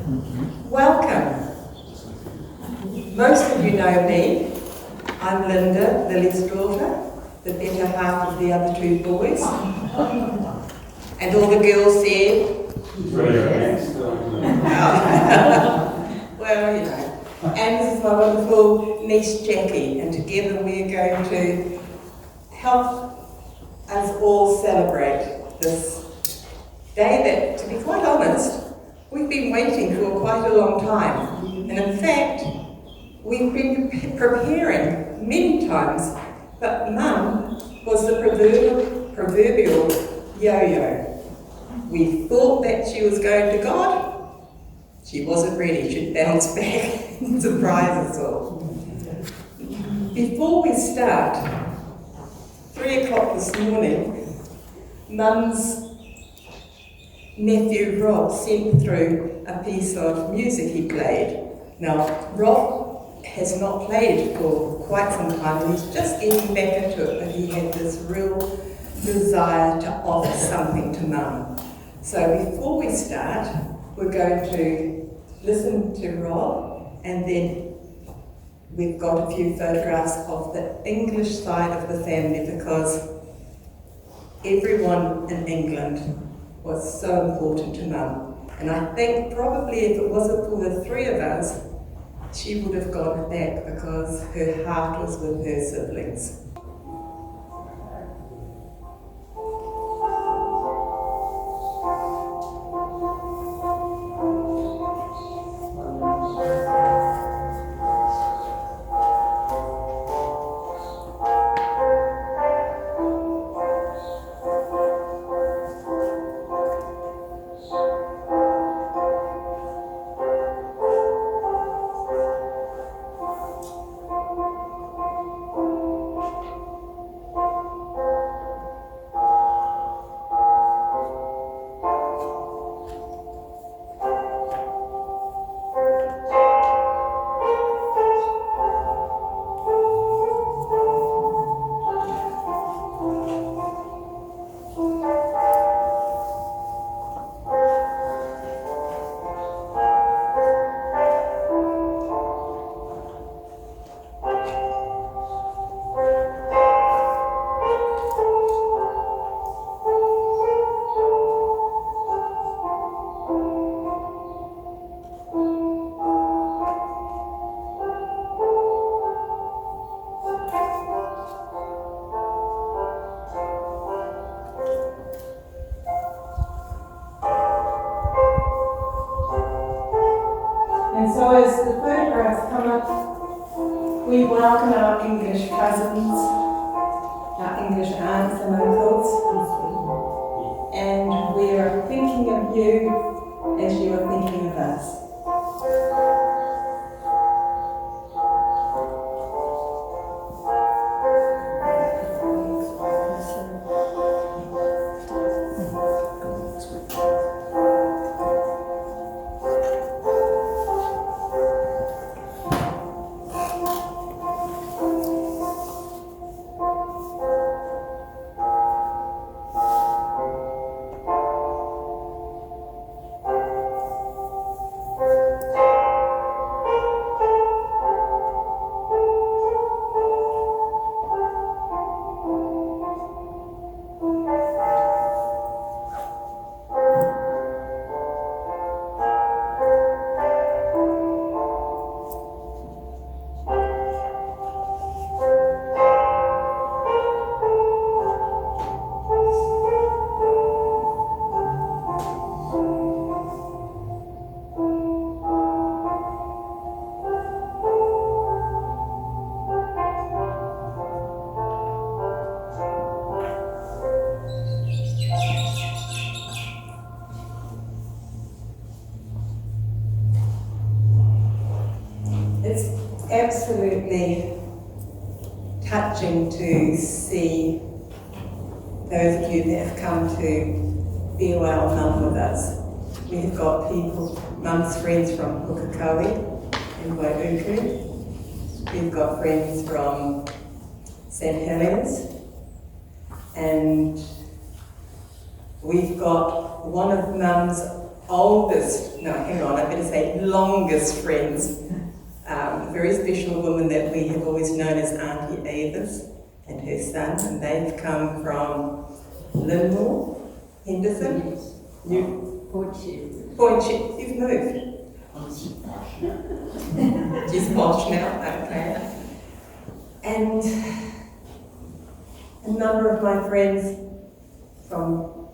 Welcome. Most of you know me. I'm Linda, Lily's daughter, the better half of the other two boys. And all the girls said, well, you know. And this is my wonderful niece Jackie, and together we're going to help us all celebrate this day that, to be quite honest, we've been waiting for quite a long time. And in fact, we've been preparing many times, but Mum was the proverbial yo-yo. We thought that she was going to God. She wasn't ready. She'd bounce back and surprise us all. Before we start, 3 o'clock this morning, Mum's nephew Rob sent through a piece of music he played. Now, Rob has not played for quite some time. He's just getting back into it, but he had this real desire to offer something to Mum. So before we start, we're going to listen to Rob, and then we've got a few photographs of the English side of the family, because everyone in England was so important to Mum. And I think probably if it wasn't for the 3 of us, she would have gone back, because her heart was with her siblings. And so as the photographs come up, we welcome our English cousins, our English aunts and uncles, and we are thinking of you as you are thinking of us. It's absolutely touching to see those of you that have come to be well Mum with us. We've got people, Mum's friends from Pukekohe and Waiuku. We've got friends from St. Helens, and we've got one of Mum's oldest, no, hang on, I better say longest friends. A very special woman that we have always known as Auntie Avis and her son, and they've come from Linmore, Henderson, Point. You've moved. She's posh now, okay. And a number of my friends from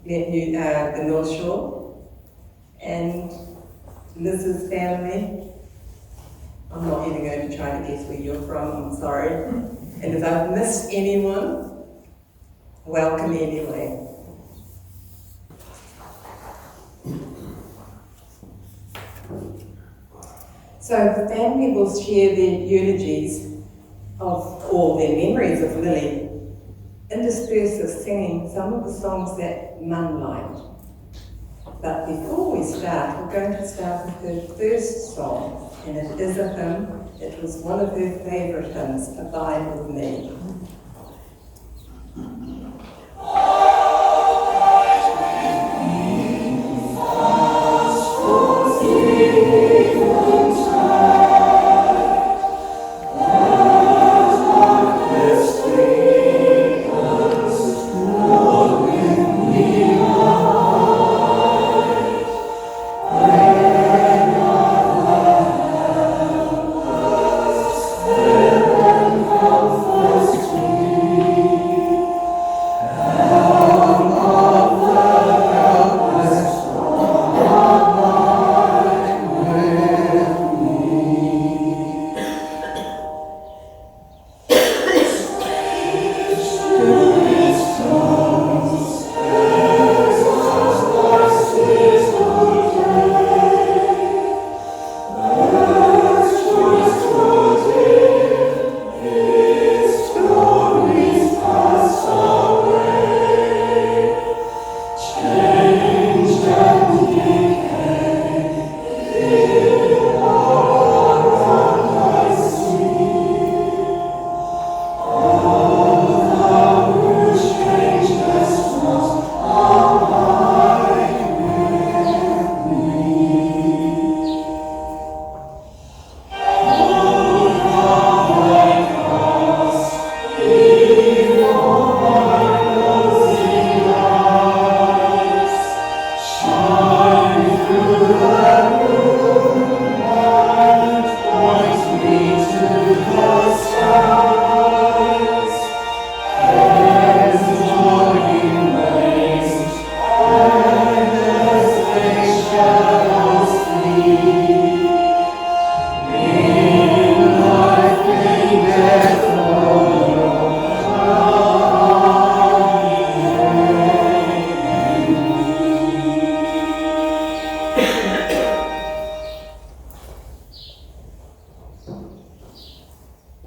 the North Shore, and Liz's family. I'm not even going to try to guess where you're from, I'm sorry. And if I've missed anyone, welcome anyway. So the family will share their eulogies of all their memories of Lily, interspersed with singing some of the songs that Mum liked. But before we start, we're going to start with her first song, and it is a hymn. It was one of her favourite hymns, Abide With Me.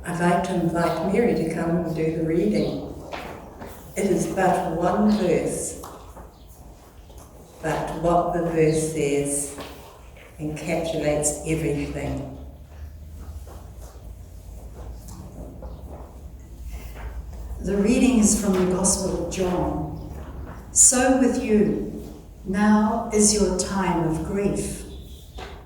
I'd like to invite Mary to come and do the reading. It is but one verse, but what the verse says encapsulates everything. The reading is from the Gospel of John. So with you, now is your time of grief,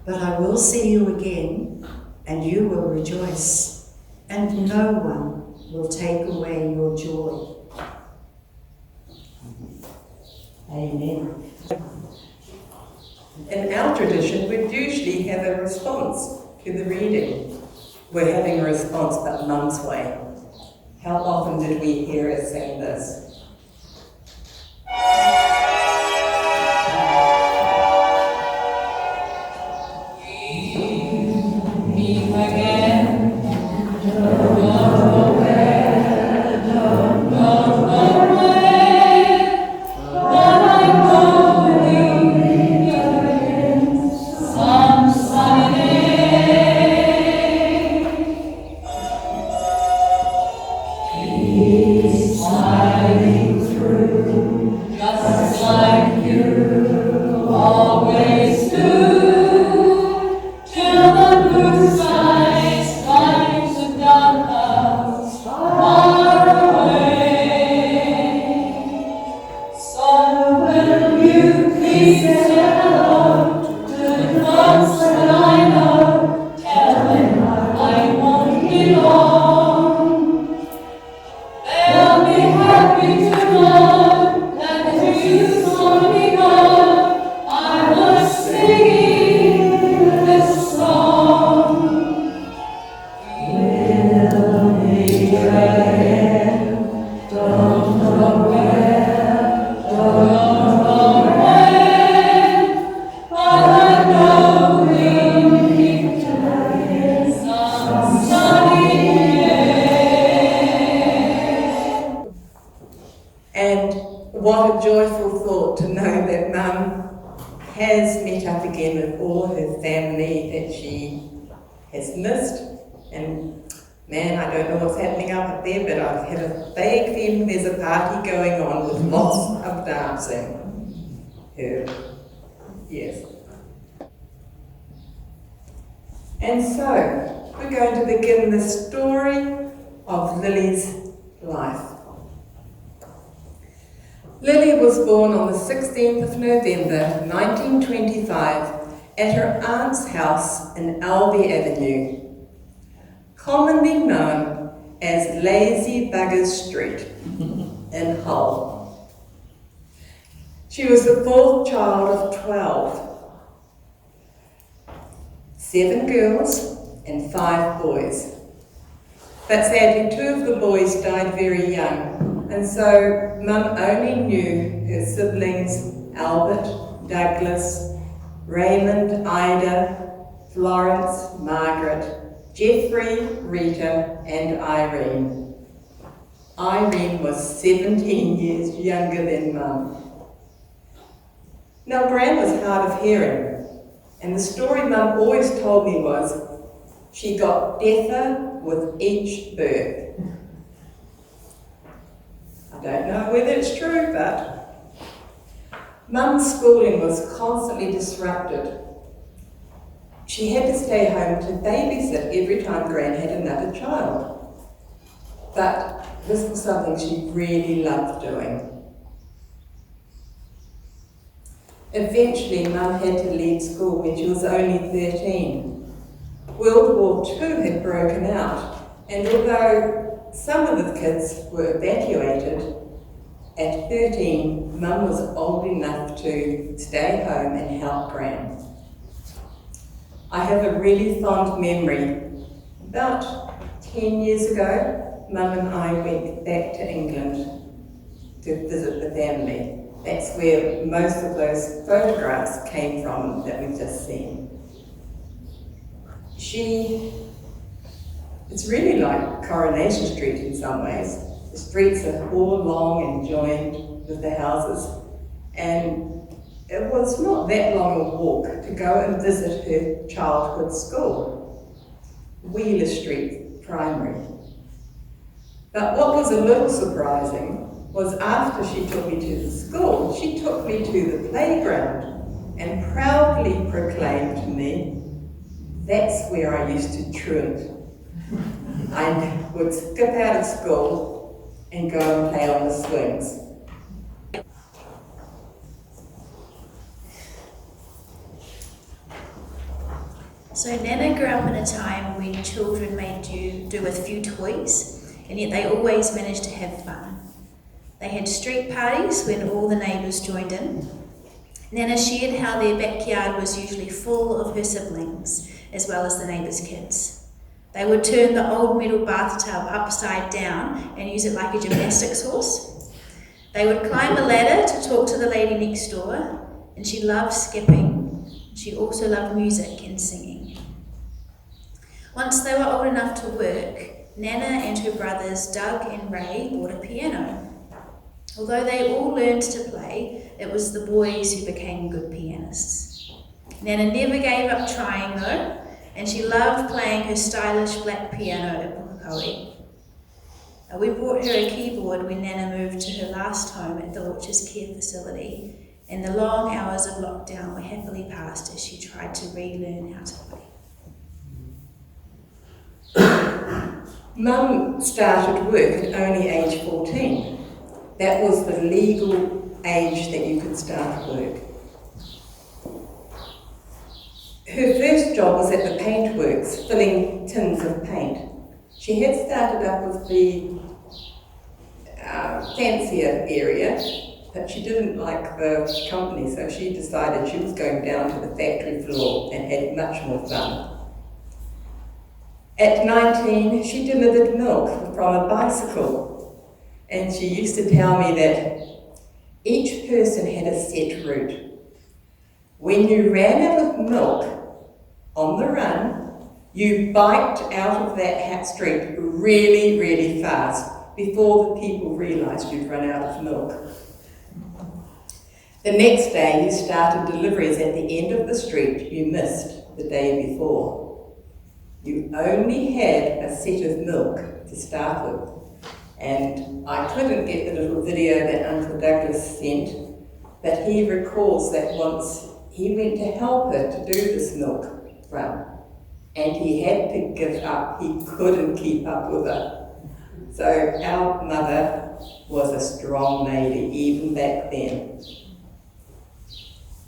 but I will see you again, and you will rejoice, and no one will take away your joy. Amen. In our tradition, we'd usually have a response to the reading. We're having a response, but Mum's way. How often did we hear her sing this? Just being with all her family that she has missed. And man, I don't know what's happening up there, but I have a vague feeling there's a party going on with lots of dancing. Yes. And so, we're going to begin the story of Lily's life. Lily was born on the 16th of November 1925 at her aunt's house in Albee Avenue, commonly known as Lazy Buggers Street in Hull. She was the fourth child of 12, 7 girls and 5 boys. But sadly, 2 of the boys died very young, and so Mum only knew her siblings Albert, Douglas, Raymond, Ida, Florence, Margaret, Jeffrey, Rita, and Irene. Irene was 17 years younger than Mum. Now, Gran was hard of hearing, and the story Mum always told me was she got deafer with each birth. I don't know whether it's true, but Mum's schooling was constantly disrupted. She had to stay home to babysit every time Gran had another child. But this was something she really loved doing. Eventually, Mum had to leave school when she was only 13. World War II had broken out, and although some of the kids were evacuated, at 13, Mum was old enough to stay home and help Gran. I have a really fond memory. About 10 years ago, Mum and I went back to England to visit the family. That's where most of those photographs came from that we've just seen. It's really like Coronation Street in some ways. The streets are all long and joined with the houses, and it was not that long a walk to go and visit her childhood school, Wheeler Street Primary. But what was a little surprising was after she took me to the school, she took me to the playground and proudly proclaimed to me, "That's where I used to truant." I would skip out of school and go and play on the swings. So Nana grew up in a time when children made do with few toys, and yet they always managed to have fun. They had street parties when all the neighbours joined in. Nana shared how their backyard was usually full of her siblings, as well as the neighbours' kids. They would turn the old metal bathtub upside down and use it like a gymnastics horse. They would climb a ladder to talk to the lady next door, and she loved skipping. She also loved music and singing. Once they were old enough to work, Nana and her brothers Doug and Ray bought a piano. Although they all learned to play, it was the boys who became good pianists. Nana never gave up trying though, and she loved playing her stylish black piano at Pukekohe. We brought her a keyboard when Nana moved to her last home at the Lorches Care Facility, and the long hours of lockdown were happily passed as she tried to relearn how to play. Mum started work at only age 14. That was the legal age that you could start work. Her first job was at the paintworks, filling tins of paint. She had started up with the fancier area, but she didn't like the company, so she decided she was going down to the factory floor and had much more fun. At 19, she delivered milk from a bicycle, and she used to tell me that each person had a set route. When you ran out of milk on the run, you biked out of that street really, really fast before the people realised you'd run out of milk. The next day you started deliveries at the end of the street you missed the day before. You only had a set of milk to start with, and I couldn't get the little video that Uncle Douglas sent, but he recalls that once he went to help her to do this milk run, and he had to give up. He couldn't keep up with her. So our mother was a strong lady, even back then.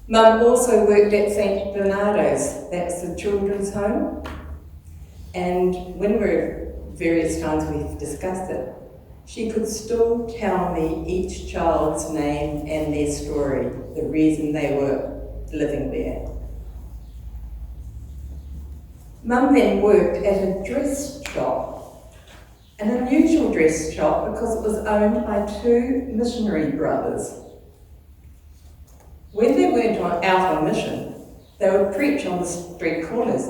Mum also worked at St Bernardo's, that's the children's home. And when various times we've discussed it, she could still tell me each child's name and their story, the reason they were living there. Mum then worked at a dress shop, an unusual dress shop because it was owned by two missionary brothers. When they weren't out on mission, they would preach on the street corners,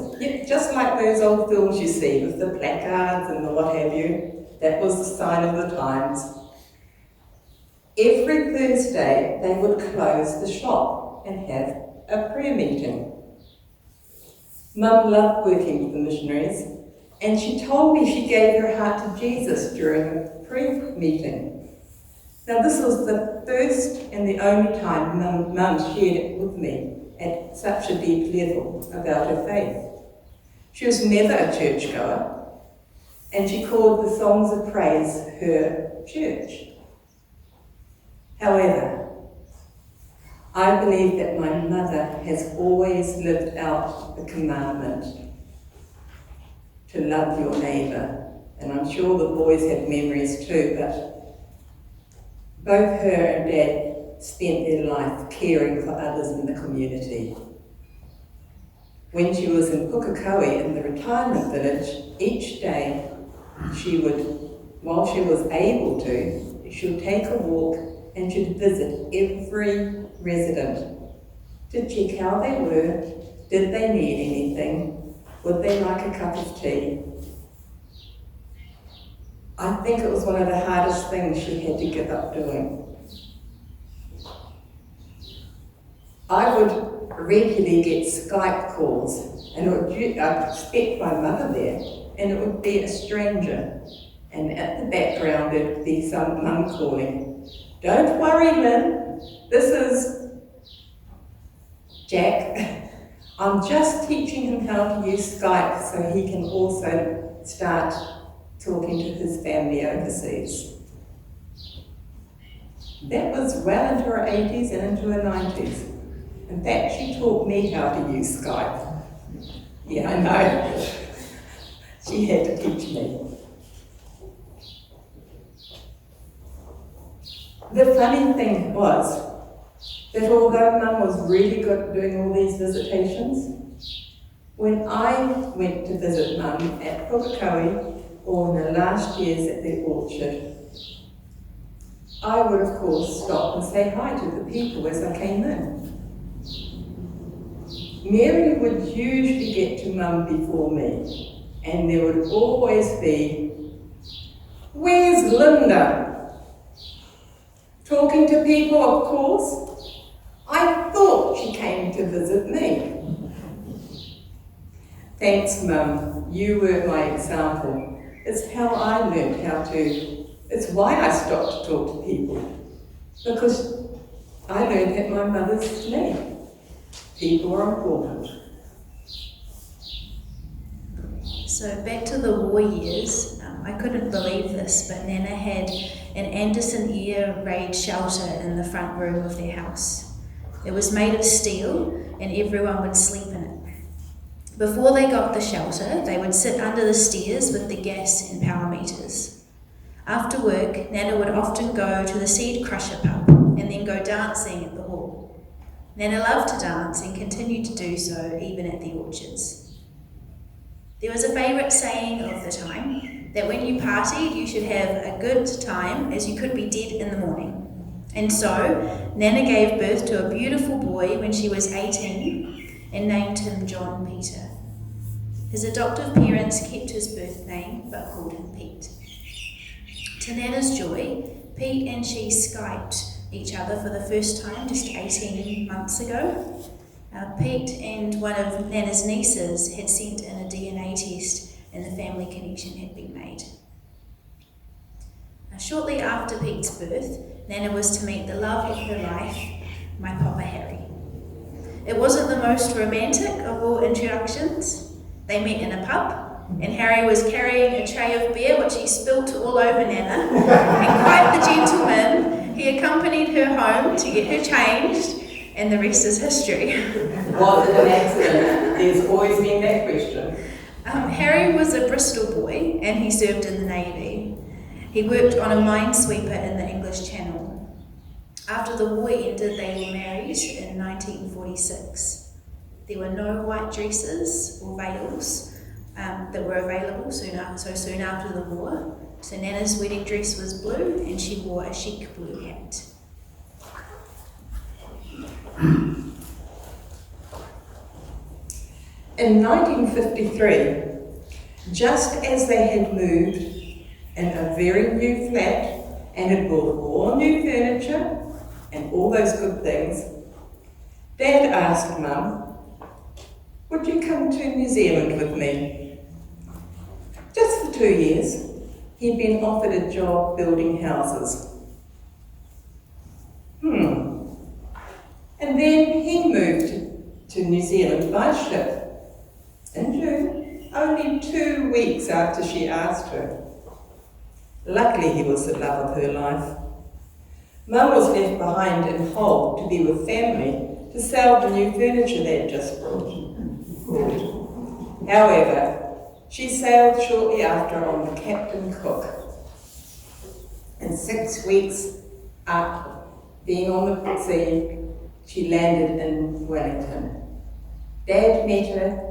just like those old films you see with the placards and the what have you. That was the sign of the times. Every Thursday, they would close the shop and have a prayer meeting. Mum loved working with the missionaries, and she told me she gave her heart to Jesus during a prayer meeting. Now, this was the first and the only time Mum shared it with me at such a deep level about her faith. She was never a churchgoer, and she called the songs of praise her church. However, I believe that my mother has always lived out the commandment to love your neighbour, and I'm sure the boys have memories too, but both her and Dad spent their life caring for others in the community. When she was in Pukekohe in the retirement village, each day she would, while she was able to, she would take a walk and she'd visit every resident to check how they were, did they need anything, would they like a cup of tea. I think it was one of the hardest things she had to give up doing. I would regularly get Skype calls, and I'd expect my mother there, and it would be a stranger. And at the background there'd be some mum calling, "Don't worry, Lynn, this is Jack. I'm just teaching him how to use Skype so he can also start talking to his family overseas." That was well into her 80s and into her 90s. In fact, she taught me how to use Skype. Yeah, I know. She had to teach me. The funny thing was that although Mum was really good at doing all these visitations, when I went to visit Mum at Pukekohe or in the last years at the orchard, I would of course stop and say hi to the people as I came in. Mary would usually get to Mum before me, and there would always be, "Where's Linda?" Talking to people, of course. I thought she came to visit me. Thanks, Mum. You were my example. It's how I learned it's why I stopped to talk to people. Because I learned at my mother's knee. People are important. So back to the war years, I couldn't believe this, but Nana had an Anderson air raid shelter in the front room of their house. It was made of steel and everyone would sleep in it. Before they got the shelter, they would sit under the stairs with the gas and power meters. After work, Nana would often go to the seed crusher pub and then go dancing at the hall. Nana loved to dance and continued to do so even at the orchards. There was a favourite saying of the time, that when you partied you should have a good time as you could be dead in the morning. And so, Nana gave birth to a beautiful boy when she was 18 and named him John Peter. His adoptive parents kept his birth name but called him Pete. To Nana's joy, Pete and she Skyped each other for the first time just 18 months ago. Pete and one of Nana's nieces had sent in a DNA test and the family connection had been made. Shortly after Pete's birth, Nana was to meet the love of her life, my Papa Harry. It wasn't the most romantic of all introductions. They met in a pub, and Harry was carrying a tray of beer which he spilt all over Nana, and quite the gentleman, he accompanied her home to get her changed, and the rest is history. Was it an accident? There's always been that question. Harry was a Bristol boy, and he served in the Navy. He worked on a minesweeper in the English Channel. After the war ended, they were married in 1946. There were no white dresses or veils that were available soon after the war. So Nana's wedding dress was blue and she wore a chic blue hat. In 1953, just as they had moved in a very new flat and had bought all new furniture and all those good things, Dad asked Mum, "Would you come to New Zealand with me?" Just for 2 years, he'd been offered a job building houses. And then he moved to New Zealand by ship in June, only 2 weeks after she asked her. Luckily, he was the love of her life. Mum was left behind in Hull to be with family to sell the new furniture they'd just brought. However, she sailed shortly after on the Captain Cook. And 6 weeks after being on the sea, she landed in Wellington. Dad met her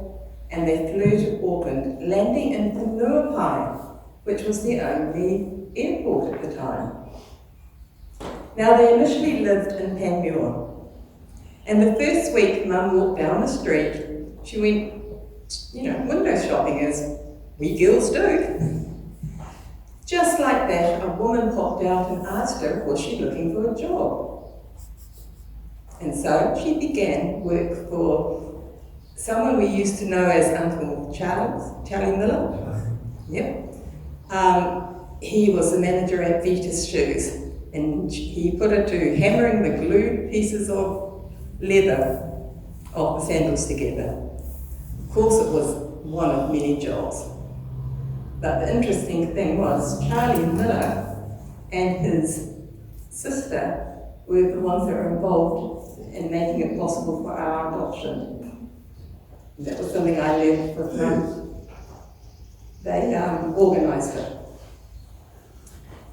and they flew to Auckland, landing in Whenuapai, which was the only airport at the time. Now, they initially lived in Panmure, and the first week Mum walked down the street, she went, window shopping as we girls do. Just like that, a woman popped out and asked her, was she looking for a job? And so she began work for someone we used to know as Uncle Charlie Miller. Yep. He was the manager at Vitas Shoes, and he put her to hammering the glued pieces of leather of the sandals together. Of course, it was one of many jobs. But the interesting thing was Charlie Miller and his sister were the ones that were involved in making it possible for our adoption. That was something I learned with them. They organised it.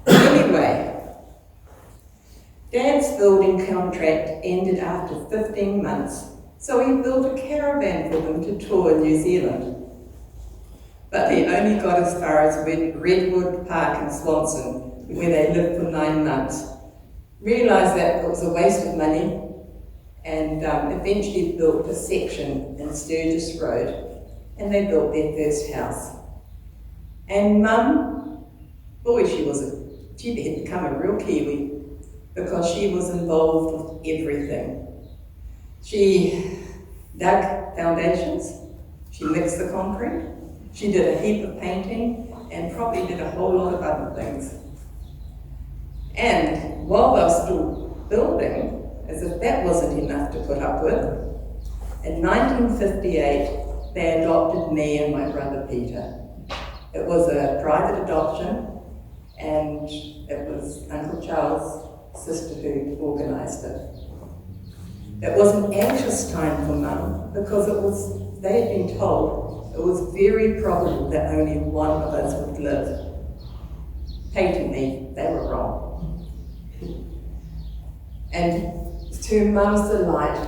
Anyway, Dad's building contract ended after 15 months, so he built a caravan for them to tour New Zealand. But they only got as far as Redwood Park in Swanson, where they lived for 9 months. Realised that it was a waste of money, and eventually built a section in Sturgis Road, and they built their first house. And Mum, boy, she had become a real Kiwi, because she was involved with everything. She dug foundations, she mixed the concrete, she did a heap of painting, and probably did a whole lot of other things. And while they were still building, as if that wasn't enough to put up with, in 1958, they adopted me and my brother Peter. It was a private adoption, and it was Uncle Charles' sister who organised it. It was an anxious time for Mum, because they had been told it was very probable that only one of us would live. Patently, they were wrong. And to Mum's delight,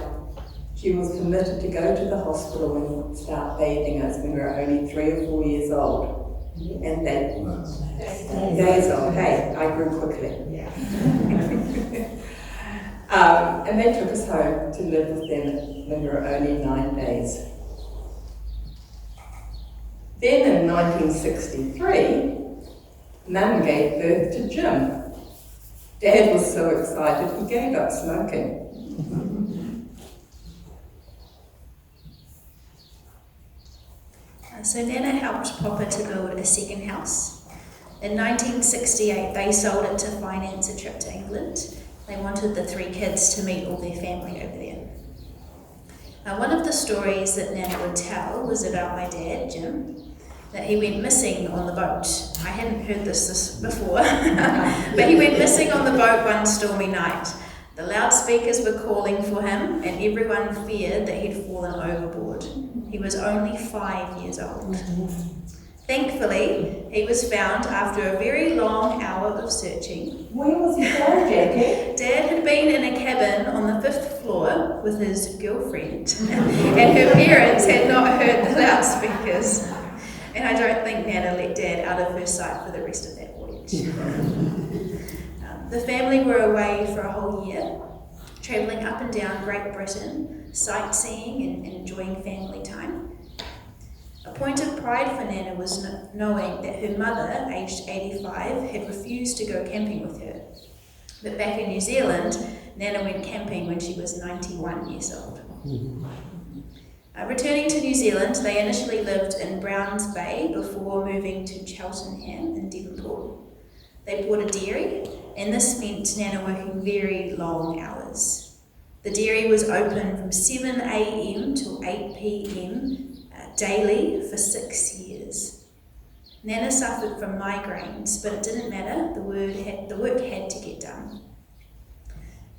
she was permitted to go to the hospital and start bathing us when we were only 3 or 4 years old. And days old. Hey, I grew quickly. Yeah. And they took us home to live with them when we were only 9 days. Then in 1963, Mum gave birth to Jim. Dad was so excited he gave up smoking. So Nana helped Papa to build a second house. In 1968, they sold it to finance a trip to England. They wanted the 3 kids to meet all their family over there. One of the stories that Nana would tell was about my dad, Jim, that he went missing on the boat. I hadn't heard this before, but he went missing on the boat one stormy night. The loudspeakers were calling for him, and everyone feared that he'd fallen overboard. He was only 5 years old. Thankfully, he was found after a very long hour of searching. Where was he going, Jackie? Dad had been in a cabin on the 5th floor with his girlfriend, and her parents had not heard the loudspeakers. And I don't think Nana let Dad out of her sight for the rest of that voyage. The family were away for a whole year, travelling up and down Great Britain, sightseeing and enjoying family time. A point of pride for Nana was knowing that her mother, aged 85, had refused to go camping with her. But back in New Zealand, Nana went camping when she was 91 years old. Returning to New Zealand, they initially lived in Browns Bay before moving to Cheltenham in Devonport. They bought a dairy, and this meant Nana working very long hours. The dairy was open from 7 a.m. till 8 p.m. Daily for 6 years. Nana suffered from migraines, but it didn't matter, the work had to get done.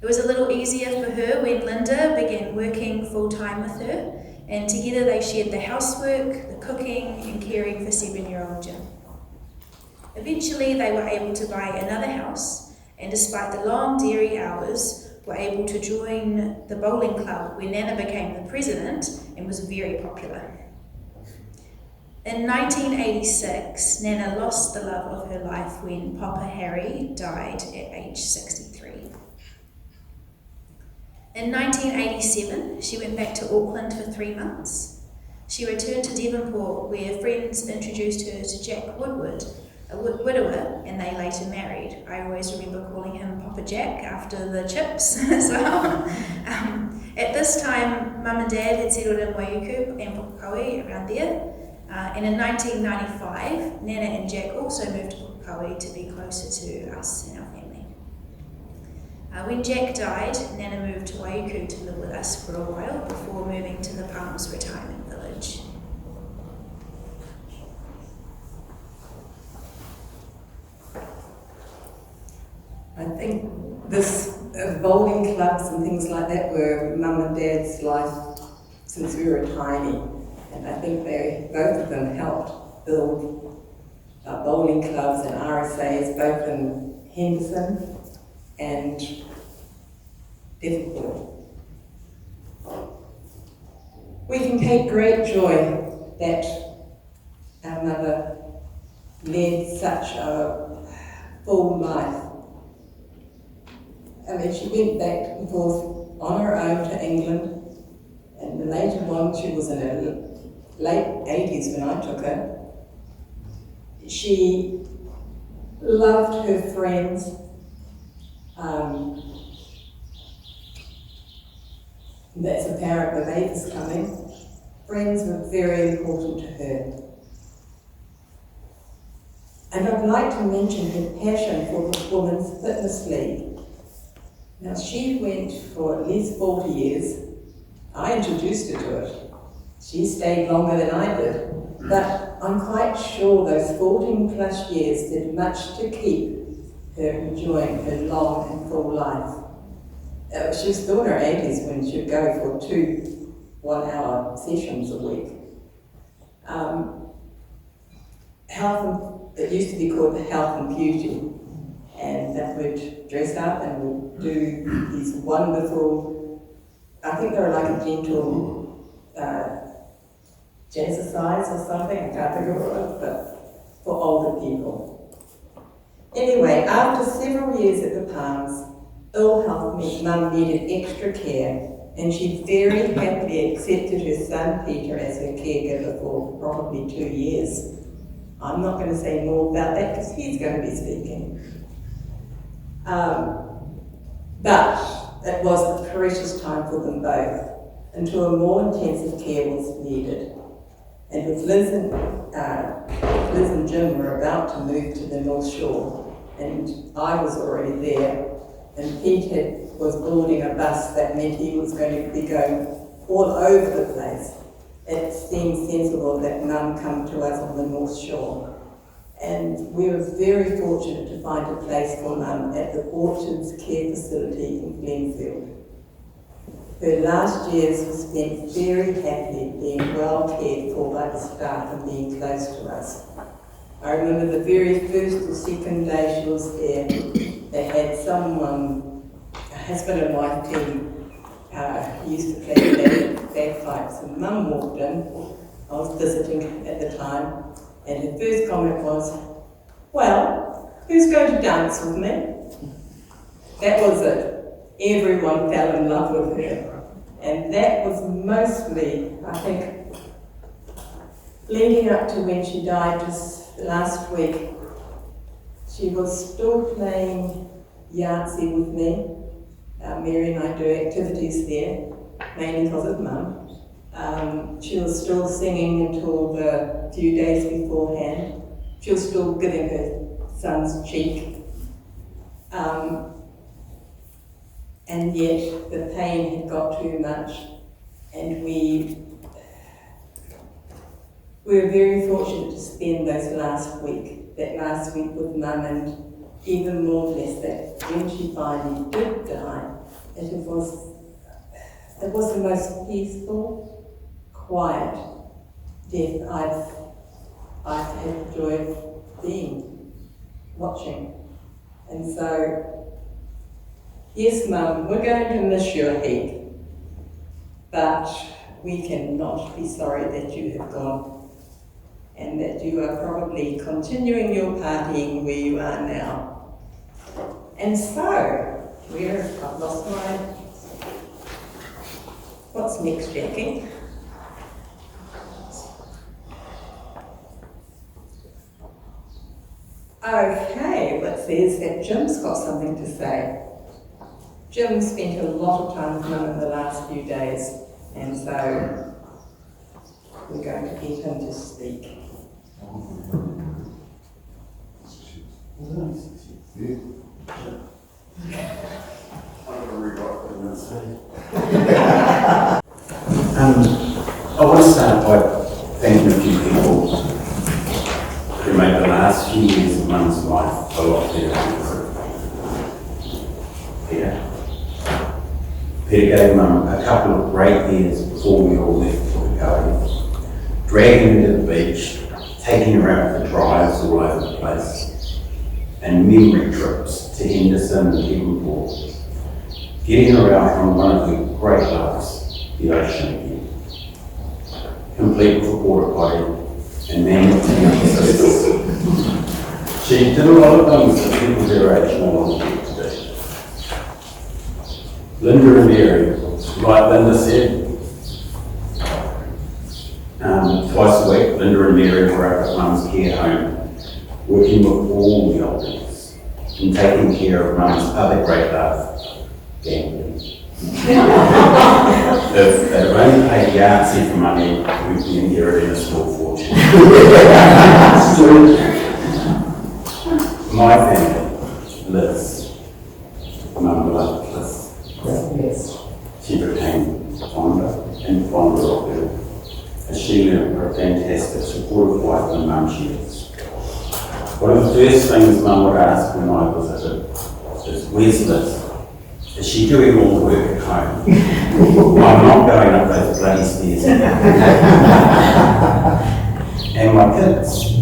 It was a little easier for her when Linda began working full-time with her, and together they shared the housework, the cooking, and caring for 7-year-old Jim. Eventually they were able to buy another house, and despite the long dairy hours, were able to join the bowling club where Nana became the president and was very popular. In 1986, Nana lost the love of her life when Papa Harry died at age 63. In 1987, she went back to Auckland for 3 months. She returned to Devonport, where friends introduced her to Jack Woodward, a widower, and they later married. I always remember calling him Papa Jack after the chips as well. At this time, Mum and Dad had settled in Waiuku and Pukekohe around there. And in 1995, Nana and Jack also moved to Pukekohe to be closer to us and our family. When Jack died, Nana moved to Waiuku to live with us for a while before moving to the Palms Retirement Village. I think this bowling clubs and things like that were Mum and Dad's life since we were tiny. And I think both of them helped build bowling clubs and RSAs, both in Henderson and Devonport. We can take great joy that our mother led such a full life. I mean, she went back and forth on her own to England, and later on she was in her late 80s when I took her. She loved her friends. That's apparent with Ava's coming. Friends were very important to her. And I'd like to mention her passion for the Women's Fitness League. Now, she went for at least 40 years. I introduced her to it. She stayed longer than I did, but I'm quite sure those 14 plus years did much to keep her enjoying her long and full life. She was still in her 80s when she would go for 2 one-hour sessions a week. It used to be called the Health and Beauty, and that would dress up and would do these wonderful, I think they were like a gentle jazzercise or something, I can't think of what it was, but for older people. Anyway, after several years at the Palms, ill health meant Mum needed extra care, and she very happily accepted her son Peter as her caregiver for probably 2 years. I'm not going to say more about that because he's going to be speaking. But it was a precious time for them both, until a more intensive care was needed. And with Liz and Jim were about to move to the North Shore, and I was already there, and Pete was boarding a bus that meant he was going to be going all over the place. It seemed sensible that Mum come to us on the North Shore. And we were very fortunate to find a place for Mum at the Orchards Care Facility in Glenfield. Her last years were spent very happily being well cared for by the staff and being close to us. I remember the very first or second day she was there, they had someone, a husband and wife team, who used to play bagpipes, and Mum walked in. I was visiting at the time, and her first comment was, "Well, who's going to dance with me?" That was it. Everyone fell in love with her. And that was mostly, I think, leading up to when she died just last week. She was still playing Yahtzee with me. Mary and I do activities there, mainly because of Mum. She was still singing until the few days beforehand. She was still giving her son's cheek. And yet the pain had got too much, and we were very fortunate to spend that last week with Mum, and even more blessed that when she finally did die, it was the most peaceful, quiet death I've had the joy of watching. And so, yes, Mum, we're going to miss you a heap, but we cannot be sorry that you have gone, and that you are probably continuing your partying where you are now. And so, I've lost my... What's next, Jackie? Okay, what says that Jim's got something to say. Jim spent a lot of time with Mum in the last few days, and so we're going to get him to speak. I want to start by thanking a few people who made the last few years of Mum's life a lot better. Peter gave Mum a couple of great years before we all left for the go, dragging her to the beach, taking her out for drives all over the place, and memory trips to Henderson and Devonport, getting her out on one of her great loves, the ocean again, complete with a porta potty and managed to young sisters. She did a lot of things that people their age no longer get to do. Linda and Mary, like Linda said, twice a week, Linda and Mary were up at Mum's care home, working with all the oldies and taking care of Mum's other great love, gambling. If they'd only paid Yahtzee for money, we'd be inheriting a small fortune. My family, Liz, Mum loved Liz. Yes. She became fonder and fonder of her, as she learned her fantastic, supportive wife and Mum she is. One of the first things Mum would ask when I visited is, "Where's Liz? Is she doing all the work at home? I'm not going up those bloody stairs." And my kids.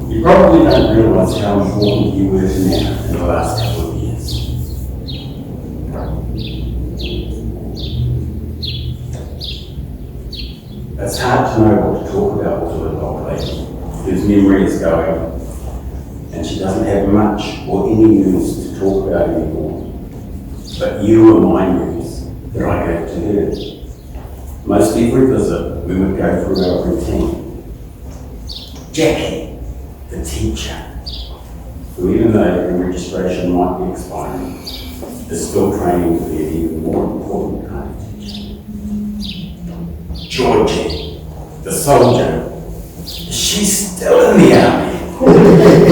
You probably don't realise how important you were to Nana in the last couple of years. It's hard to know what to talk about with a little old lady whose memory is going, and she doesn't have much or any news to talk about anymore. But you are my news that I gave to her. Most every visit, we would go through our routine. Jackie, the teacher, who even though your registration might be expiring, is still training to be an even more important kind of teacher. Georgie, the soldier, she's still in the army.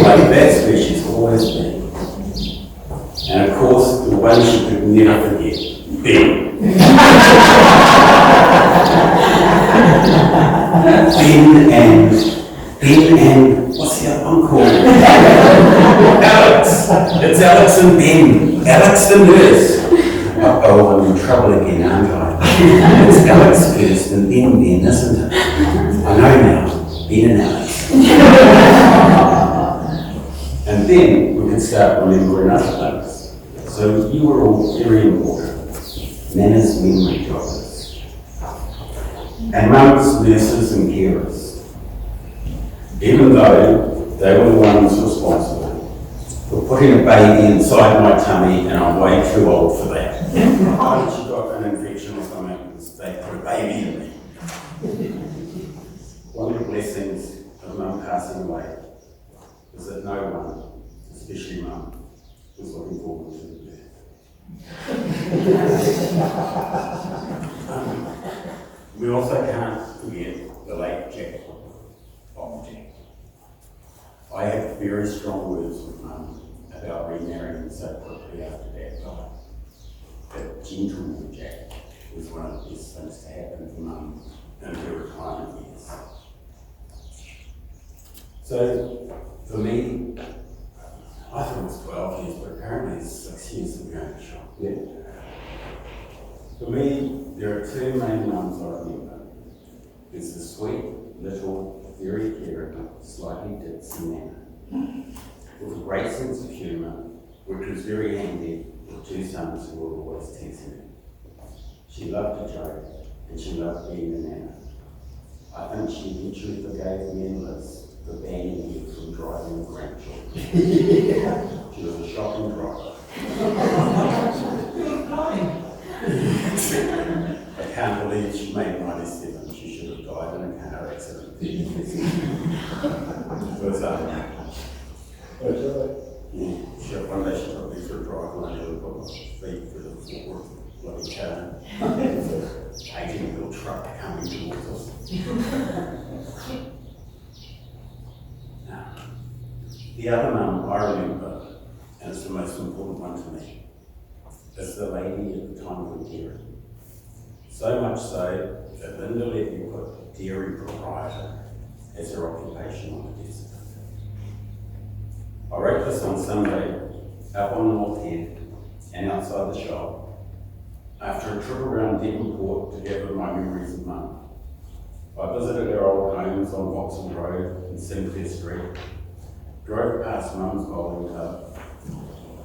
Like that's where she's always been. And of course, the one she could never forget, Ben. Ben and what's the other one called? Alex. It's Alex and Ben. Alex the nurse. Uh-oh, I'm in trouble again, aren't I? It's Alex first and then Ben, isn't it? I know now. Ben and Alex. And then we can start remembering other things. So you were all very important. Nana's memory joggers. And mums, nurses and carers. Even though they were the ones responsible for putting a baby inside my tummy and I'm way too old for that. Why she got an infection or something because they put a baby in me. One of the blessings of mum passing away was that no one, especially mum, was looking forward to the birth. We also can't forget the late Jack. I had very strong words with mum about remarrying so quickly after Dad died. That gentleman Jack was one of the best things to happen for mum in her retirement years. So for me, I thought it was 12 years, but apparently it's 6 years of going to shop. Yeah. For me, there are two main mums I remember. There's the sweet, little, very caring, slightly ditzy Nana, with a great sense of humour, which was very handy with two sons who were always teasing her. She loved to joke, and she loved being a Nana. I think she eventually forgave me and Liz for banning me from driving grandchildren. She was a shocking driver. I can't believe she made 97. She should have died in a car accident. It was yeah, one day she took me for a drive and I nearly put my feet through the floor of the bloody car. It was a 18-wheel truck coming towards us. The other mum I remember, and it's the most important one to me, is the lady at the time of the dairy. So much so that Linda let me put dairy proprietor as her occupation on the desk. I wrote this on Sunday, up on North Head and outside the shop, after a trip around Devonport to gather my memories of mum. I visited our old homes on Vauxhall Road and Sinclair Street, drove past mum's bowling club,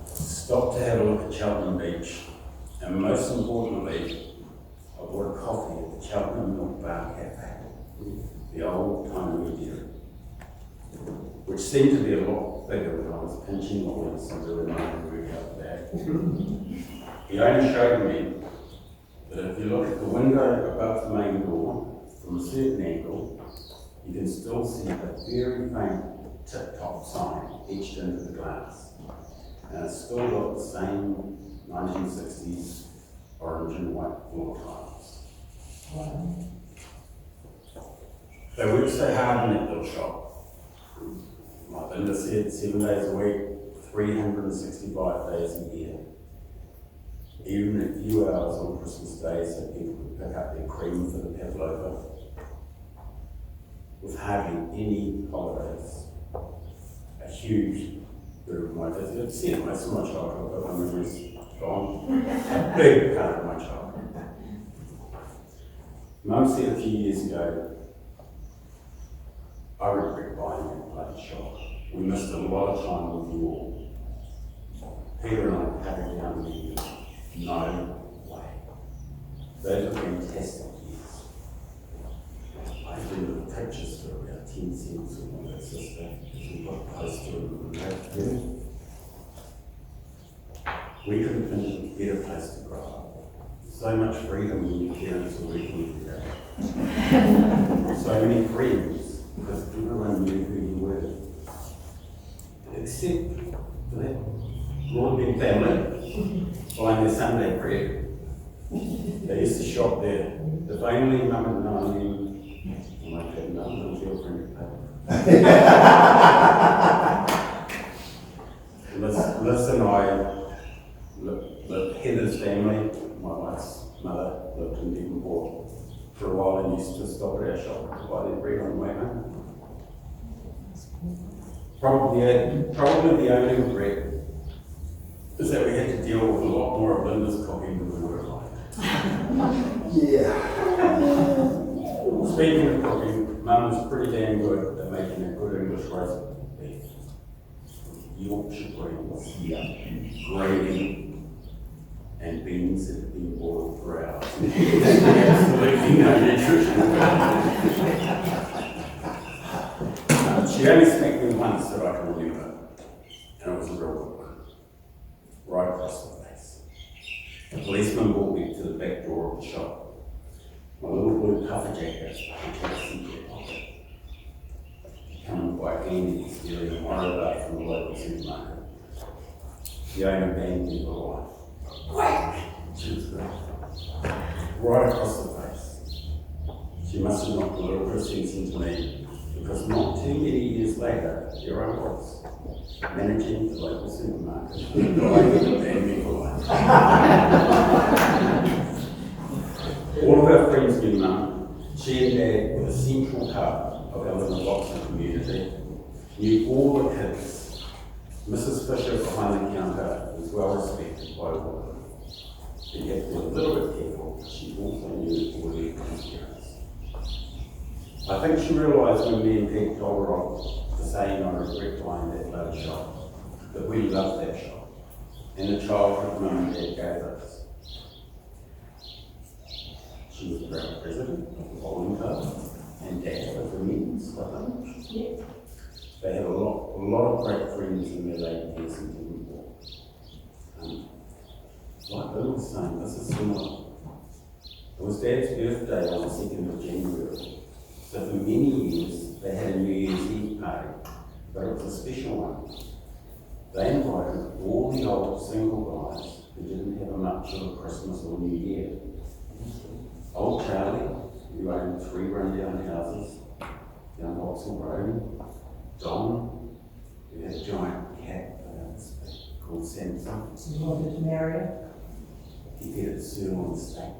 stopped to have a look at Cheltenham Beach, and most importantly, I bought a coffee at the Cheltenham Milk Bar Cafe, the old timey dairy, which seemed to be a lot bigger when I was pinching lollies and doing my work out there. He only showed me that if you look at the window above the main door from a certain angle, you can still see a very faint tip-top sign etched into the glass. And it's still got the same 1960s orange and white floor tiles. Wow. They worked so hard in that little shop. Like Linda said, 7 days a week, 365 days a year. Even a few hours on Christmas Day so people could pick up their cream for the pavlova. With hardly any holidays. A huge bit of my days. I've seen most of my childhood, but my memory's gone. A big part of my childhood. Mum said a few years ago, I regret buying that bloody shop. We missed a lot of time with you all. Peter and I cut it down the years. No way. Those were fantastic years. I remember the pictures for about 10 cents with my sister as we got close to it. We couldn't think of a better place to grow up. So much freedom when your parents were working together. So many friends. because everyone knew who you were. Except for that Broadbent family buying their Sunday bread. They used to shop there. If only Mum had known them, I might have another little girlfriend to pay. Liz and I lived Heather's family, my wife's mother, lived in Devonport for a while and used to stop at our shop to buy their bread on the way home. Probably the only regret is that we had to deal with a lot more of Linda's cooking than we would have liked. Yeah. Speaking of cooking, Mum was pretty damn good at making a good English roast beef. Yorkshire greens, gravy, and beans that had been boiled for hours. Absolutely no nutrition. She only smacked me once that I can remember, and it was a real hook, right across the face. A policeman brought me to the back door of the shop. My little blue puffer jacket, which had a secret pocket. Come quite handy to stealing a motorbike from the local supermarket. The owner banged me for life. Whack! She was great. Right across the face. She must have knocked a little bit of sense into me, because not too many years later, here I was, managing the local supermarket. The owner banged me for life. All of our friends knew Mum. She and Dad were the central hub of our little Boxer community. Knew all the kids. Mrs. Fisher behind the counter was well respected by all. But you have to be a little bit careful. She also knew all the parents. I think she realised when me and Pete told her off for saying I regret buying that bloody shop, that we loved that shop, and the childhood Mum and Dad gave us. She was the proud president of the bowling club, and Dad of the men's, I think. Yeah. They had a lot of great friends in their late years in Devonport. Like Bill was saying, this is similar. It was Dad's birthday on the 2nd of January. So for many years, they had a New Year's Eve party, but it was a special one. They invited all the old single guys who didn't have much of a Christmas or New Year. Old Charlie, who owned 3 rundown houses down Vauxhall Road. Don, who had a giant cat called Samson. You wanted to marry her? He fed it sirloin steak.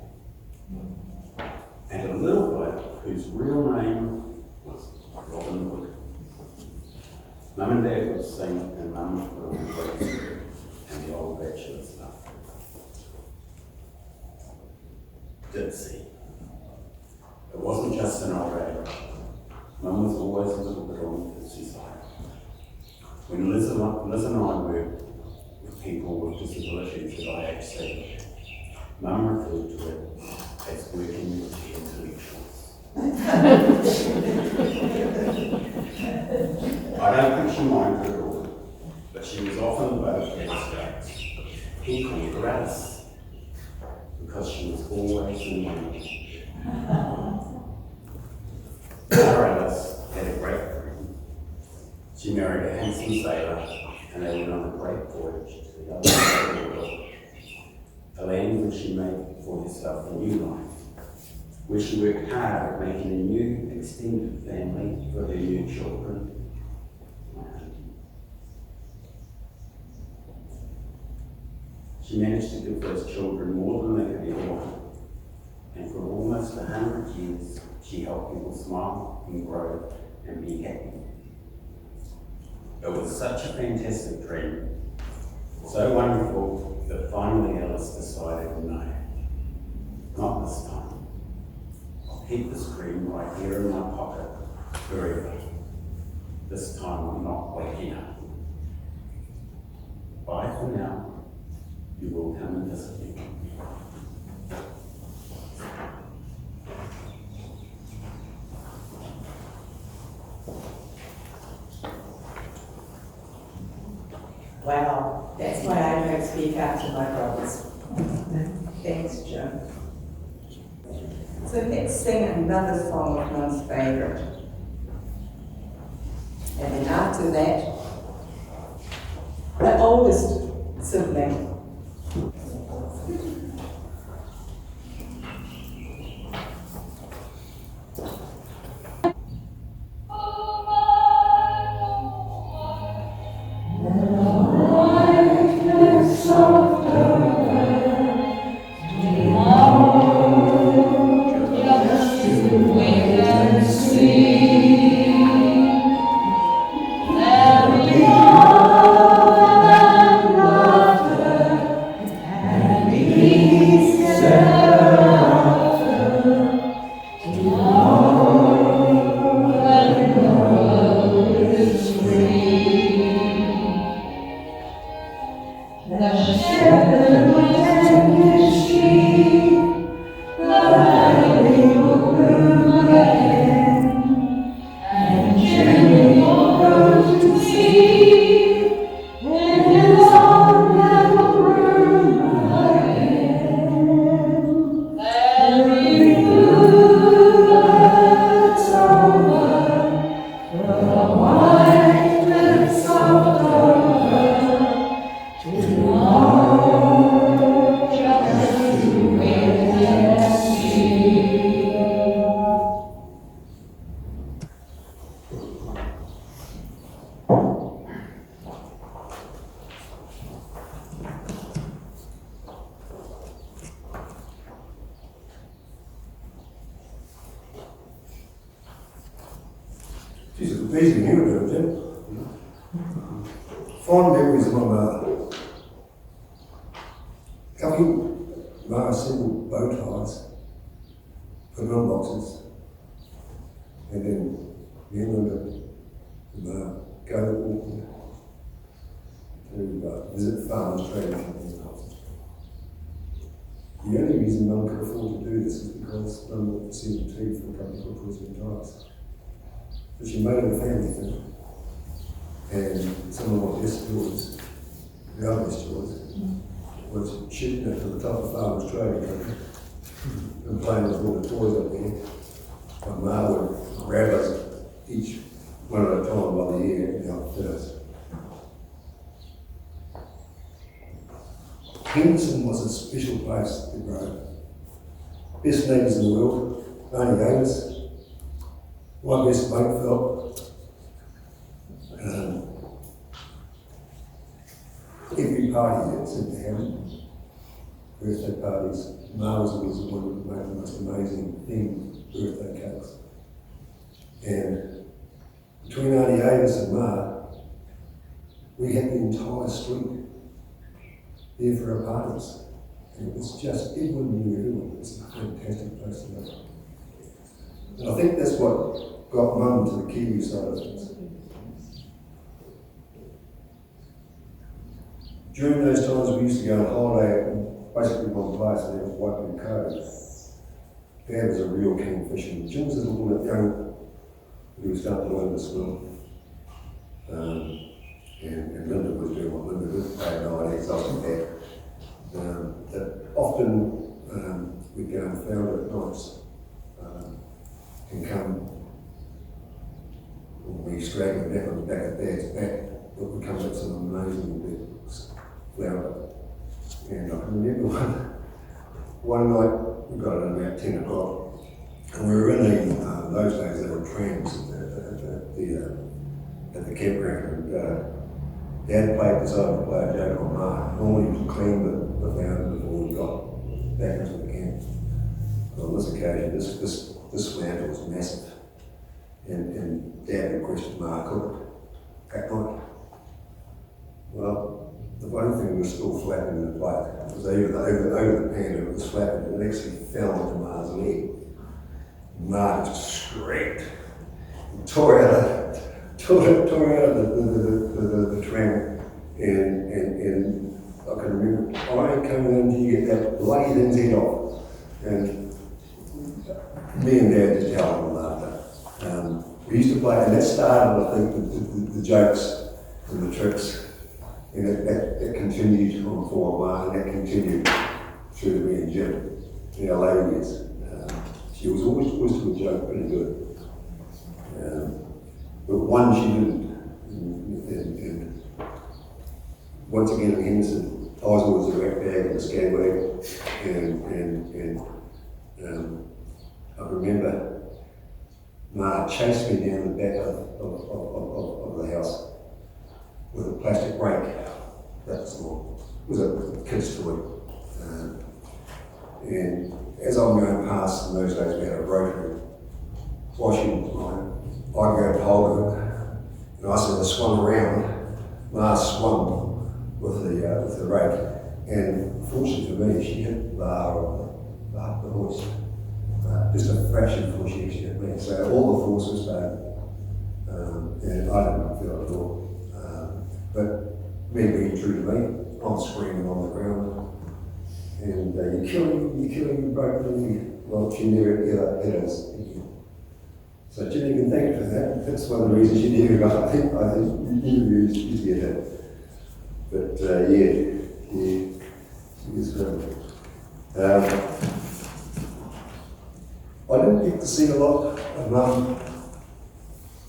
And a little bloke whose real name was Robin Wood. Mum and Dad would sing, and Mum would always and the old bachelor's love. Did see. It wasn't just an old age. Mum was always a little bit on the busy side. When Liz and I worked with people with disabilities at IHC, Mum referred to it as working with the intellectuals. I don't think she minded at all, but she was often both Dad's. He called her Alice, because she was always in money. Our Alice had a great friend. She married a handsome sailor, and they went on a great voyage to the other side of the world, a land where she made for herself a new life, where she worked hard at making a new extended family for her new children. She managed to give those children more than they could ever want, and for almost 100 years, she helped people smile and grow and be happy. It was such a fantastic dream, so wonderful that finally Alice decided, no, not this time. I'll keep this dream right here in my pocket forever. This time I'm not waking up. Bye for now. You will come and visit me. Wow, that's why I don't speak out to my brothers. Thanks, Jim. So let's sing another song of Mum's favourite. And then after that, the oldest sibling. Jesus, amazing you about it. Fond memories of my mother. Cutting my single bow ties, put them on boxes, and then me and Linda and go to Auckland to visit farmers trading companies. The only reason Mum could afford to do this is because Mum worked for CMT for a company called Prison Tyres. But she made it a family thing. And some of my best stories, the other stories, was shooting it to the top of Farmers Trading Company and playing with all the toys up there. My Ma would grab us each one at a time by the ear and outfit us. Henderson was a special place to grow. Best neighbours in the world, Barney Davis, my best mate Phil. Every party that seemed to have birthday parties, Mars was the one that made the most amazing themed birthday cakes. And between Auntie Avis and Ma, we had the entire street there for our parties. And it was just, everyone knew everyone. It was a fantastic place to live. And I think that's what got Mum to the Kiwi side of things. During those times we used to go on holiday and basically one place and there was Waipio Cove. Dad was a real keen fisherman. Jim was a little bit young, he was starting to learn to swim. And Linda was doing what Linda did, playing on exhausting that. That often we'd go and founder at nights and come, when we straggled back on the back of Dad's back, but we come up some amazing big flounder. And I can remember one night we got in about 10 o'clock and we were in those days there were trams at the campground and Dad played this over to play a joke on Ma. Normally he would clean the flounder before we got back into the camp. But on this occasion this flounder was massive and Dad requested Ma cook it that night. Well, the one thing was still flapping in the plate. It was over the pan and it was flapping and it actually fell into Ma's leg. Ma just shrieked and tore out of the tram and I can remember, I ain't coming in until you get that bloody thing's head off. And me and Dad just howled with laughter. We used to play, and that started, I think, the jokes and the tricks. And that continued on for a while, and that continued through me and Jim in our later years. She was always to a joke pretty good. But one she didn't once again in Henderson, Oswald was a rat bag and a scallywag, and I remember Ma chased me down the back of the house with a plastic rake. That's all. It was a kid's toy. And as I'm going past, in those days we had a rotary washing line, I'd grab hold of it, and I sort of swung around. Ma swung with the rake, and fortunately for me, she hit the bar of the horse. Just a fraction before she actually hit me. So all the force was bad, and I didn't feel it at all. But me being true to me, I'm screaming on the ground, and you're killing, you broke me. Well, she never hit us. So Jimmy can thank her for that. That's one of the reasons she never got. I think you used to get that. But she is good. I didn't get to see a lot of Mum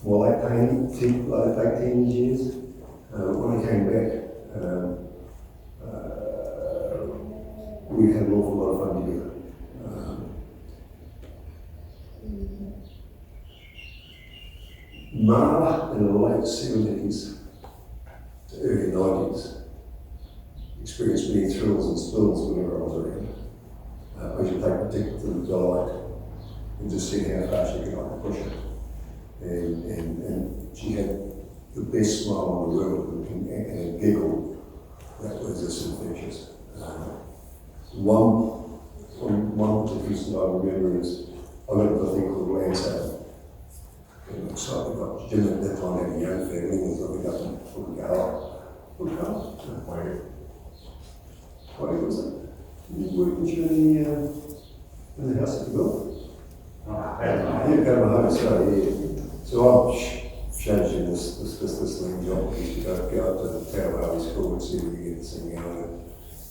like 18 years. When I came back, we had an awful lot of fun together. Ma, in the late 70s to early 90s, experienced many thrills and spills whenever I was around. I used to take particular delight in just seeing how far she could push it. And she had the best smile in the world and a giggle that was just infectious. One particular incident I remember is I went to a thing called Landscape. And so we got Jim at that time had a young family, and we got them from the car. Why was it? You worked with you in the house at the building? Yeah, go to my home, so I've showed you this thing job. We used to go up to the Tower Valley School and see if we could get this thing going.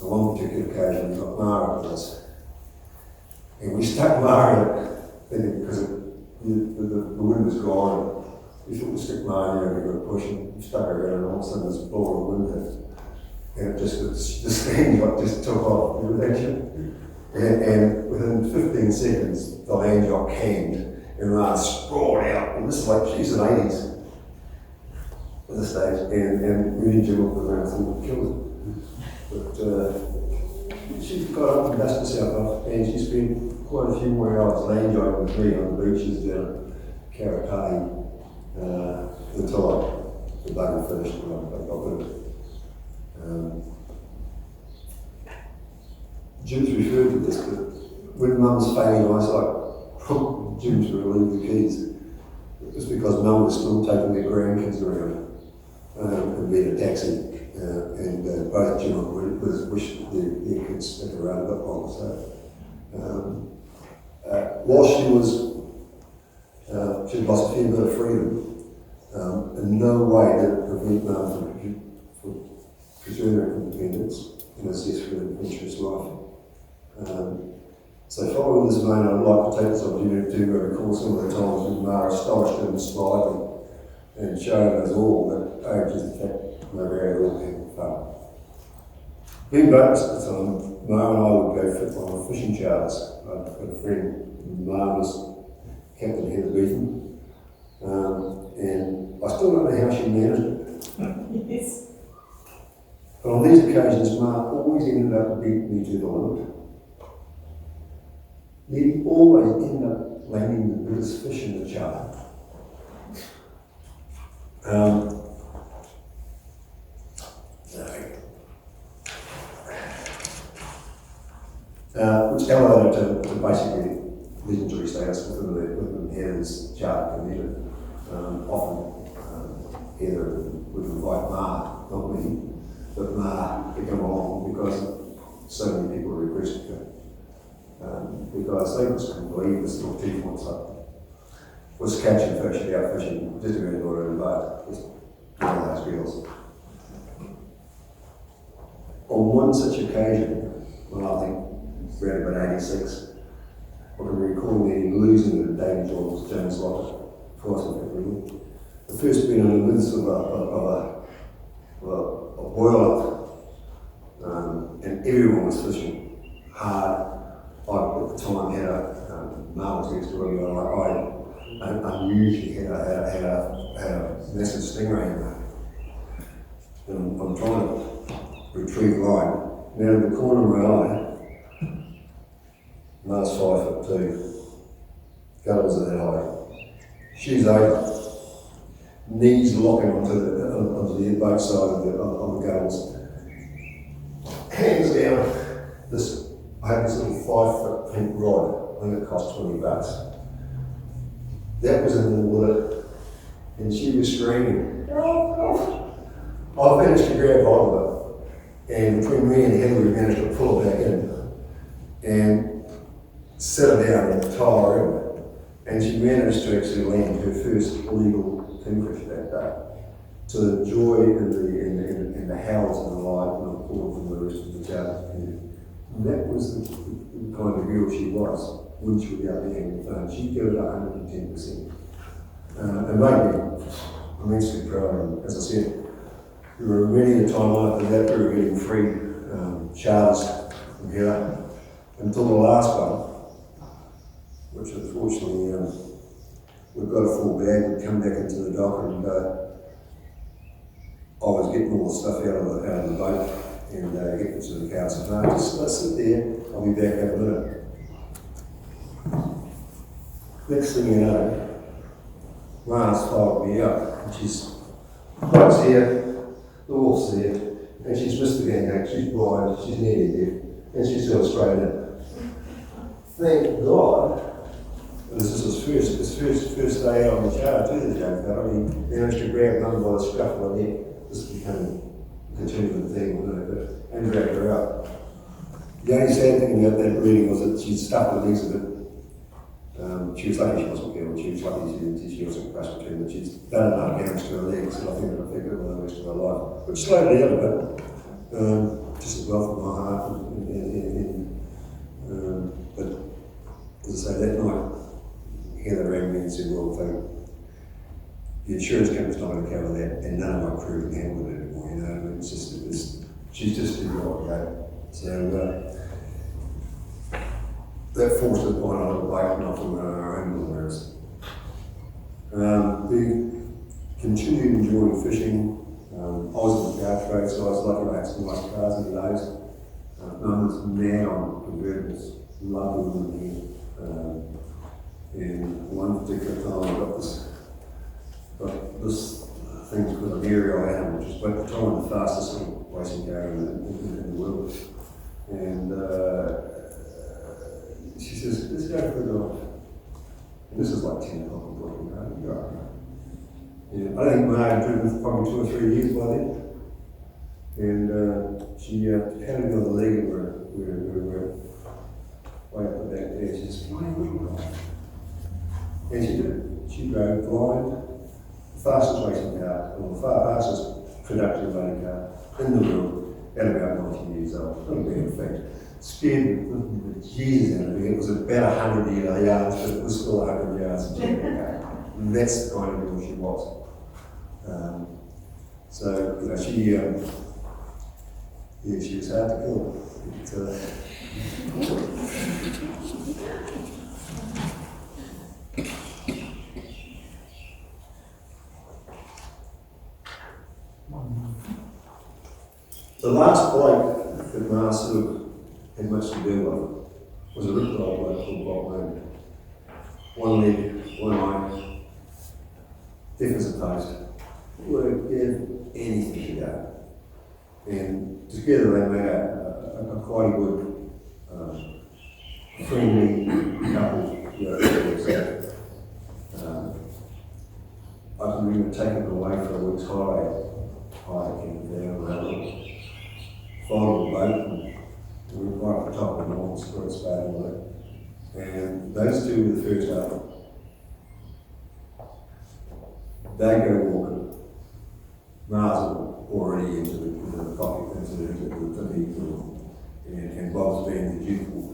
On one particular occasion, we got Mara with us. And we stuck Mara in it because the wind was gone. We thought we'd stick Mara in there and we were pushing. We stuck her around, and all of a sudden this blow of wind hit. And it the stand just took off. And within 15 seconds, the land yacht canned and Mara sprawled out. And this is like, she's in the 80s at this stage. And we and Jim up around and thought we'd kill her. But she got up and dusted herself off, and she spent quite a few more hours land yachting with me on the beaches down at Karatati until the bugger finished and I got rid of it. Jim's referred to this, but when Mum's failing eyesight, Jim's relieved the keys. It was because Mum was still taking their grandkids around and being a taxi. And both Jim and Wood wished their kids stuck around a bit longer. So, while she lost a fair bit of freedom, in no way did it prevent Mum from pursuing her independence and a zest for an adventurous life. So following this vein, I'd like to take this opportunity to recall some of the times when Ma astonished and inspired me and showed us all that age is in fact no very all having fun. Being boats at the time, Ma and I would go on fishing charters. I've got a friend, Ma was Captain Heather Beaton, and I still don't know how she managed it. Yes. But on these occasions, Ma always ended up beating me to the limit. He always ended up landing the biggest fish in the charter. Which elevated to basically legendary status within Heather's charter community. Often Heather would invite Ma, not me, but Ma to come along because so many people requested her. Because they just couldn't believe this little teapot was catching fish, out fishing, just about water in the boat, just one of those girls. On one such occasion, when I think around about 86, I can recall me losing to David James Lockett, twice in February. The first being in the midst of a boil-up and everyone was fishing hard. I at the time had a marbles next door, I unusually had a massive stingray in there. And I'm trying to retrieve line. Now in the corner of my eye, Ma's 5'2", gutters are that high. She's over, knees locking onto the both sides of the gutters. Hands down, I had this little 5-foot pink rod, I think it cost $20. That was in the water, and she was screaming, "Oh, oh." I managed to grab hold of it, and between me and Henry, we managed to pull it back in, and set her down and tie her in. And she managed to actually land her first legal kingfish that day. To the joy and the howls and the light and the applause from the rest of the garden. And that was the kind of girl she was when she was out there having fun. She'd give it 110%. And made me immensely proud. And as I said, there were many a time after that we were getting free charters from here until the last one, which unfortunately we've got a full bag. We come back into the dock and I was getting all the stuff out of the boat and getting to the car. So no, just sit there, I'll be back in a minute. Next thing you know, Ma's followed me up and she's Buck's here, the wolf's there, and she's missed the gang, she's blind, she's nearly deaf, and she's still straight in. Thank God, this is his first day on the charter to the young fellow. He managed to grab Mum by the scruff of the neck. This became a continuing thing, and dragged her out. The only sad thing about that reading was that she'd stuck her legs a bit. She was lucky she wasn't killed. She was lucky she wasn't crushed between, but she's done enough damage to her legs, and I think it'll affect her for the rest of her life. Which slowed her down a bit, just as well for my heart. But as I say, that night, Heather rang me and said, "Well, the insurance company's not going to cover that, and none of my crew can handle it anymore." You know, she's just too well to go. So that forced us on a little bike off from our own little areas. We continued enjoying fishing. I was in the car trade, so I was lucky I had some nice cars in the days. Mum was mad on convertibles, loved them in here. And one particular time I got this thing called a Muriel Animal, which is at the time the fastest little racing car in the world. And she says, "Let's go for a drive." And this is like 10 o'clock in the morning, you know. Yeah, I think Ma had driven for probably 2 or 3 years by then. And she handed me on the leg and we were way up the back there. She says, "Why are you drive?" And she did. She drove blind, the fastest racing car, or the fastest productive running car in the world, at about 90 years old. Not a bad effect. Scared the Jesus out of me. It was about 100 yards, but it was still 100 yards. And that's the kind of girl she was. So, you know, she was hard to kill. The last bloke that Ma sort of had much to do with was a ripped old bloke called Bob Moon. One leg, one eye, deaf as a post. Would give anything to go. And together they made a quite good, friendly couple. I can remember taking them away for a week's hiking down the road. Followed the boat and we were right at the top of the North Square Spade and all that. And those two were the first up. They go walking. Ma's already into the coffee, into the vehicle, and Bob's being the dutiful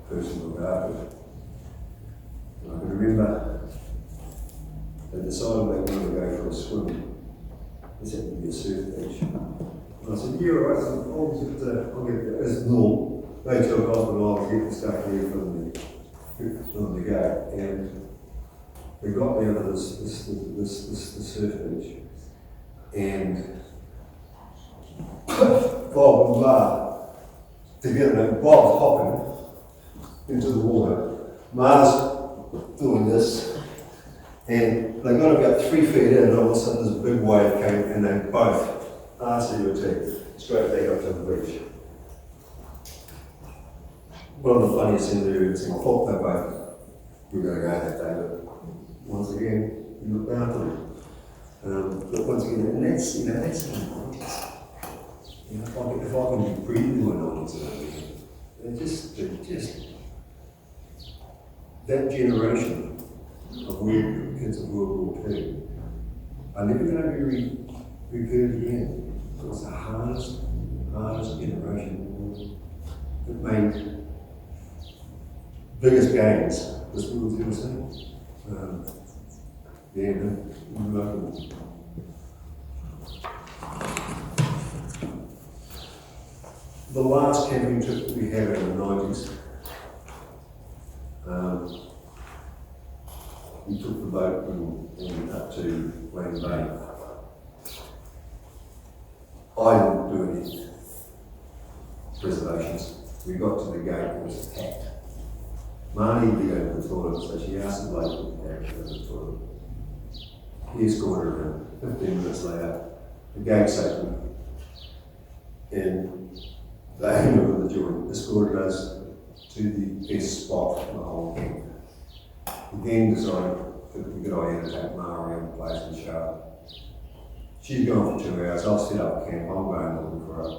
person about it. And I can remember they decided they wanted to go for a swim. I said, yeah, all right, so I'll get as normal. They took off and I was getting stuck here from the gate. And we got down to this surf beach. And Bob and Mar, together, Bob's hopping into the water. Mar's doing this. And they got about 3 feet in, and all of a sudden this big wave came, and they both, RCUT, straight back up to the beach. One of the funniest things there is, I thought they both were going to go that day, but once again, you look down to them. But once again, and that's, that's if I can be breathing when I'm they're just, that generation of kids of World War II are never going to be repeated again. It was the hardest generation. It made biggest gains this world's ever seen. Remarkable. The last camping trip we had in the 90s, we took the boat and up to Wayne Bay. I didn't do any reservations. We got to the gate, it was packed. Marnie had to go to the toilet, so she asked the bloke to go to the toilet. He escorted her in. 15 minutes later, the gates opened, and the owner of the joint escorted us to the best spot in the whole camp. We then decided that it would be a good idea to take Ma around the place and show her. She's gone for 2 hours, I'll set up camp, I'm going looking for her.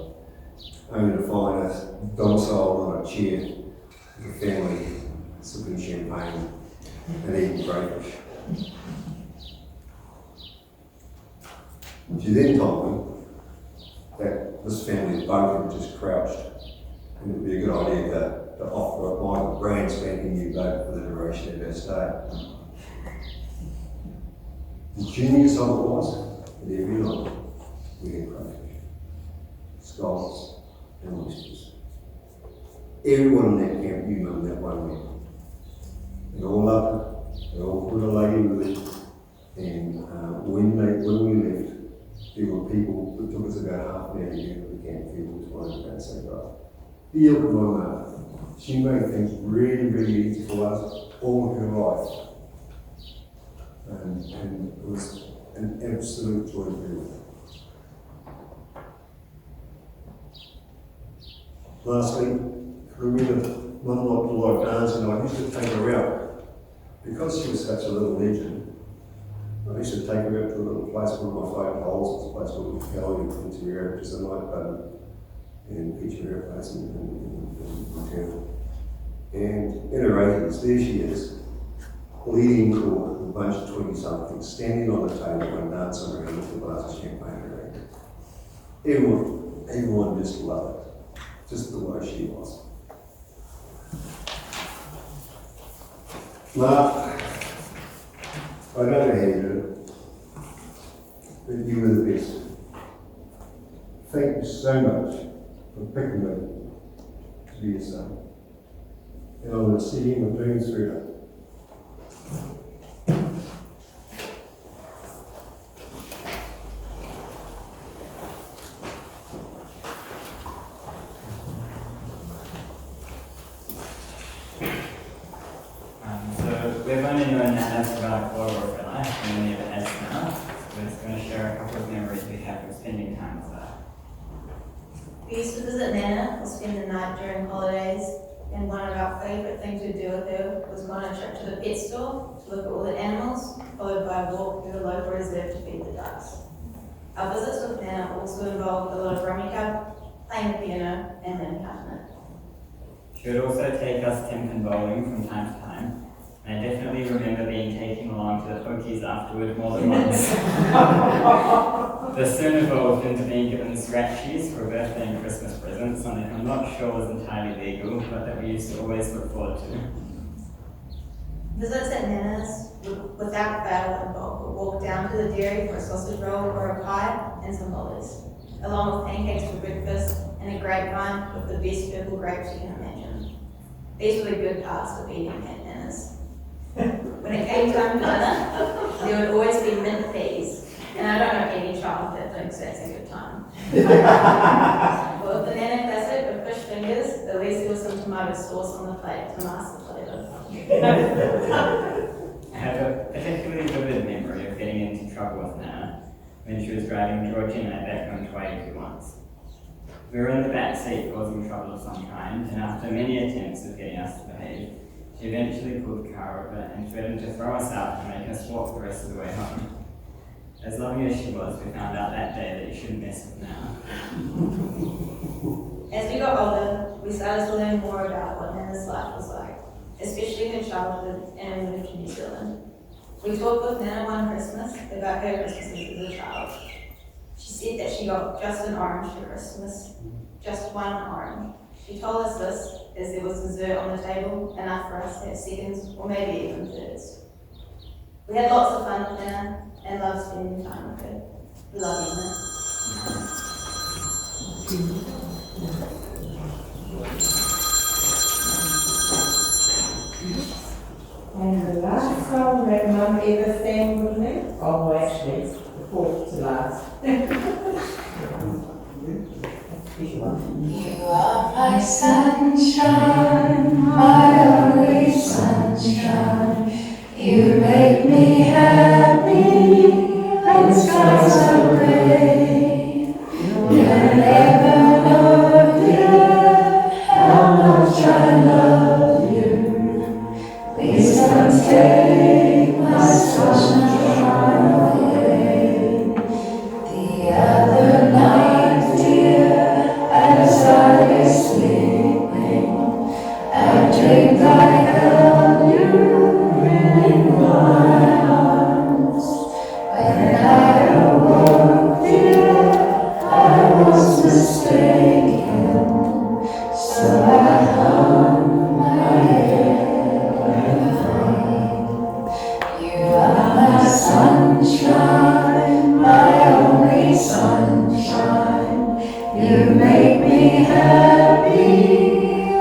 Only to find us domiciled on a chair with a family sipping champagne and eating crayfish. She then told me that this family's boat had just crouched and it would be a good idea to offer up my brand spanking new boat for the duration of our stay. The genius of it was that every night we had crayfish, scallops, and oysters. Everyone in that camp knew Mum that one week. They all loved her, they all put a lady with it, and when we left, there were people, it took us about half an hour to get to the campfield to find about say, right, the ilk of my mum. She made things really, really easy for us all of her life. And it was an absolute joy to be with her. Lastly, remember Mum liked a lot of dancing. I used to take her out. Because she was such a little legend, I used to take her out to a little place, one of my favourite holes, it's a place called Kelly in Quincy area, which is a nightclub and feature area place in town. And in her 80s, there she is, leading court with a bunch of 20-somethings, standing on the table and dancing around with a glass of champagne around. Everyone just loved it, just the way she was. Mark, I don't know how you do it, but you were the best. Thank you so much for picking me to be your son. And I'm going to see him and dreams through it. We've only known Nana for about a quarter of her life, and we never has now. We're just going to share a couple of memories we have of spending time with her. We used to visit Nana or spend the night during holidays, and one of our favourite things to do with her was go on a trip to the pet store to look at all the animals, followed by a walk through the local reserve to feed the ducks. Our visits with Nana also involved a lot of rummy cup, playing the piano, and learning how to knit. She would also take us Timken bowling from time to time. And I definitely remember being taken along to the pokies afterward more than once. This soon evolved into being given scratchies for birthday and Christmas presents, something I'm not sure was entirely legal, but that we used to always look forward to. Visits at Nana's would, without fail, involve a walk down to the dairy for a sausage roll or a pie and some lollies. along with pancakes for breakfast and a grapevine with the best purple grapes you can imagine. These were the good parts of eating at Nana's. When it came time for dinner, there would always be mint peas, and I don't know any child that thinks that's a good time. Well, the Nana classic with fish fingers, at least there was some tomato sauce on the plate to mask the flavour. I have a particularly vivid memory of getting into trouble with Nana when she was driving Georgie and I back home to Waiuku once. We were in the back seat causing trouble of some kind, and after many attempts of getting us to behave, she eventually pulled the car over and threatened to throw us out and make us walk the rest of the way home. As loving as she was, we found out that day that you shouldn't mess with Nana. As we got older, we started to learn more about what Nana's life was like, especially her childhood and when we moved to New Zealand. We talked with Nana one Christmas about her Christmases as a child. She said that she got just an orange for Christmas, just one orange. She told us this as there was dessert on the table, enough for us to have seconds or maybe even thirds. We had lots of fun with Nana and loved spending time with her. We love you, Nana. And the last song that Mum ever sang with me, oh well, actually, it's the fourth to last. You are my sunshine, my only sunshine. You make me happy when skies are gray. You'll never know, dear, how much I love you. Please don't take my sunshine away. The other night, dear, as I lay sleeping, I dreamed I held you in my arms. When I awoke, dear, I was mistaken, so I hung my head and cried. You are my sunshine, my only sunshine. You make me happy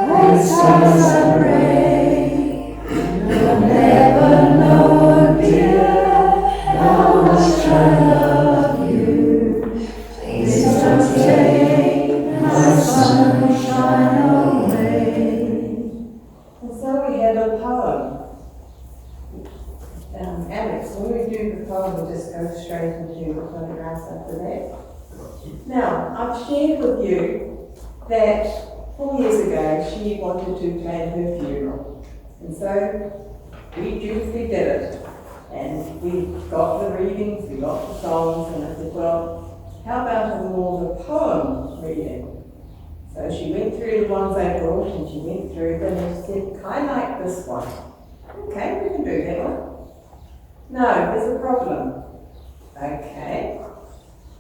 when skies are gray. You'll never know, dear, how much I love you. Please don't take my sunshine away. And so we had a poem. Alex, when we do the poem, we'll just go straight into the photographs after that. Now, I've shared with you that 4 years ago she wanted to plan her funeral. And so we dutifully did it. And we got the readings, we got the songs, and I said, well, how about a more of a poem reading? So she went through the ones I brought and she went through them and she said, I like this one. Okay, we can do that one. No, there's a problem. Okay.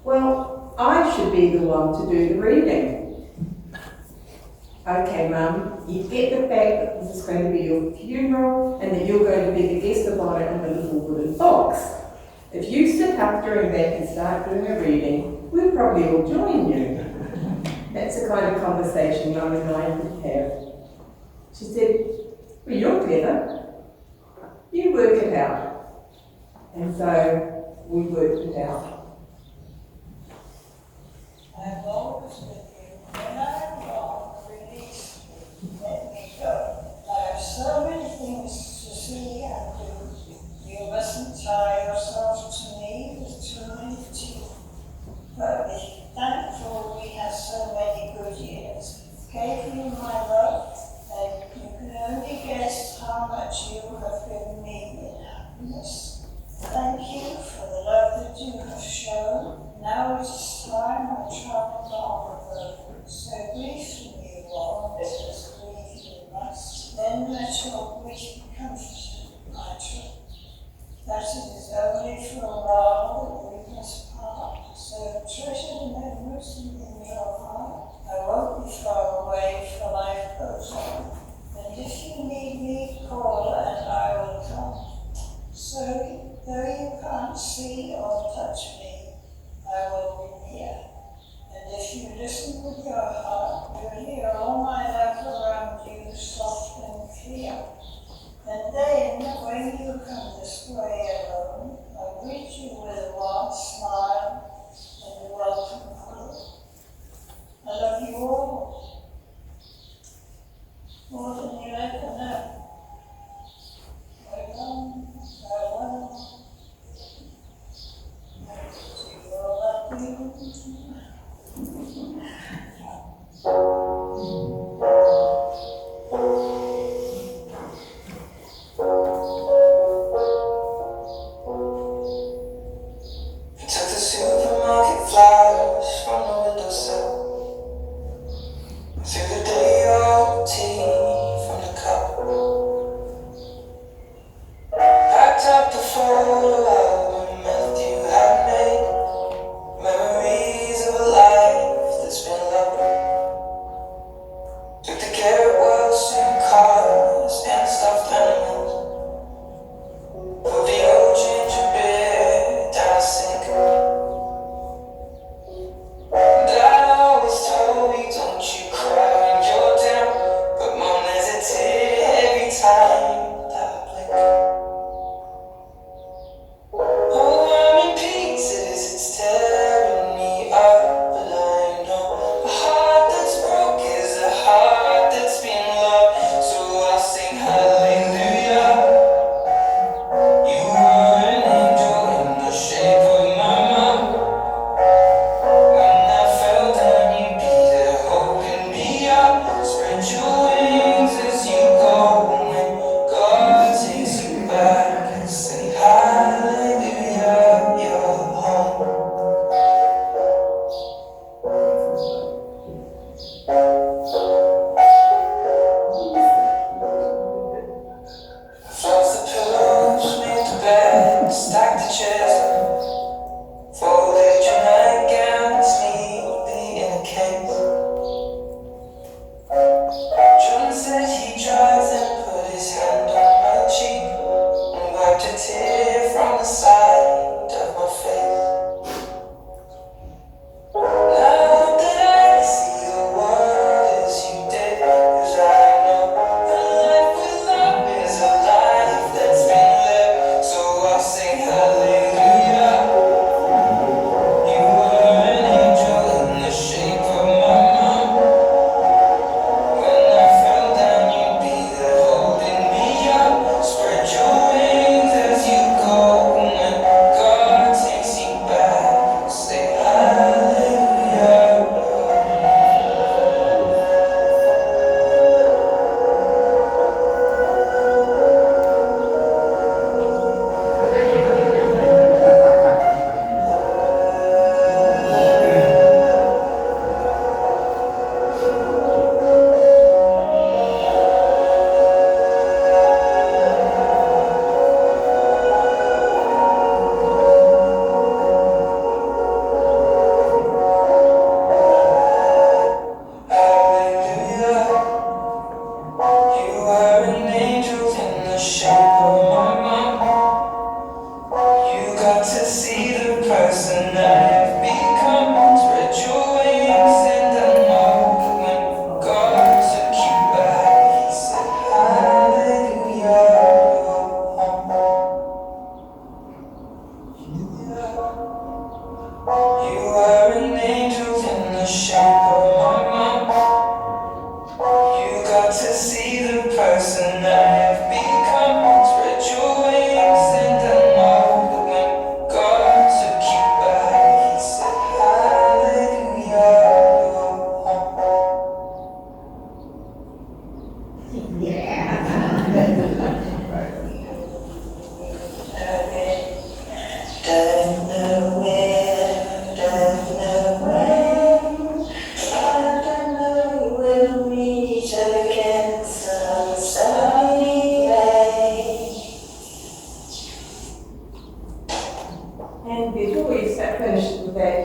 Well, I should be the one to do the reading. Okay, Mum, you get the fact that this is going to be your funeral and that you're going to be the guest of honour in the little wooden box. If you sit up during that and start doing a reading, we'll probably all join you. That's the kind of conversation Mum and I would have. She said, well, you're clever. You work it out. And so we worked it out. I'm always with you. When I'm wrong, release me. Let me go. I have so many things to see and do. You mustn't tie yourself to me with too many teeth. But be thankful we had so many good years. Gave you my love, and you can only guess how much you have given me in happiness. Thank you for the love that you have shown. Now it is time my troubles are over. So grieve for me, one, because grieve you must. Then let your grief be comforted, my true. That it is only for a while that we must part. So treasure the memories in your heart. I won't be far away, for life goes on. And if you need me, call and listen with your heart, you'll hear all my life around you soft and clear. And then, when you come this way alone, I greet you with a warm smile and a welcome hello. I love you all, more than you ever know. Farewell, farewell. I will love you. Took the supermarket flowers from the windowsill. Threw the day-old tea from the cup. Packed up the photo album that you had made. Memories of a life that's been loved. Took the carrot wheels and cars and stuffed animals. Put the old ginger beer down a sink. Dad always told me, don't you cry when you're down. But Mom, there's a tear every time that I blink. Oh, I'm in pieces, it's tearing me up. But I know a heart that's broke is a heart that's been loved. So I'll sing hallelujah. You were an angel in the shape of my mom. When I fell down, you'd be there holding me up. Spread your wings as you go. When God takes you back, say hallelujah, you're home. Froze the pillows, made the bed, stacked the chairs. Folded your nightgown neatly in a case. John said he drives and put his hand on my cheek and wiped a tear from the side of my face. Now that I see the world as you did, 'cause I know a life with love is a life that's been lived. So I'll sing hallelujah. You were an angel in the shape of my mom. When I fell down, you'd be there holding me up. Spread your wings as you go. When God takes you back, say hallelujah. Hallelujah. You were an angel in the shape of my mom. You got to see the person that I've become. Spread your wings and I know when God took you back, He said hallelujah, you're home. You were an angel in the shape of my mom. You got to see the person that I've become. Spread your wings and I know that when God took you back, He said hallelujah, you're Don't know where, don't know when. I don't know we'll meet again some sunny day. And before we finish with that,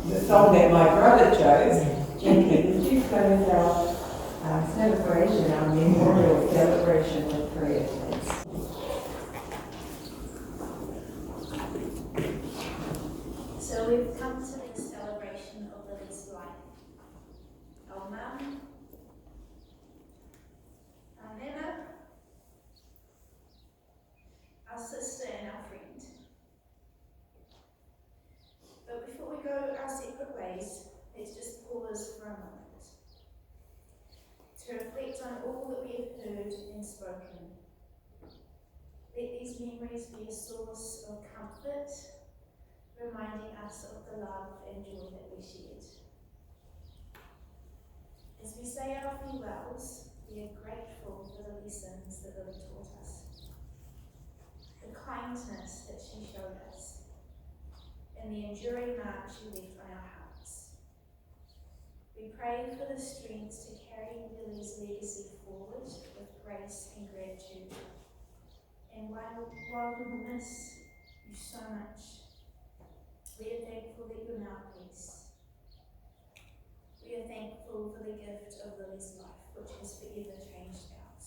the song that my brother chose, Jackie, would you close our celebration, our memorial celebration with prayer, please? So we've come to the celebration of Lily's life. like our mum, our nana, our sister and our friend. But before we go our separate ways, let's just pause for a moment to reflect on all that we have heard and spoken. Let these memories be a source of comfort, reminding us of the love and joy that we shared. As we say our farewells, we are grateful for the lessons that Lily taught us, the kindness that she showed us, and the enduring mark she left on our hearts. We pray for the strength to carry Lily's legacy forward with grace and gratitude. And while we will miss you so much, we are thankful that you're now at peace. We are thankful for the gift of Lily's life, which has forever changed ours.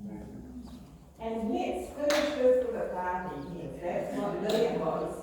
Amen. And let's finish this with a party. Yes, that's what Lily was.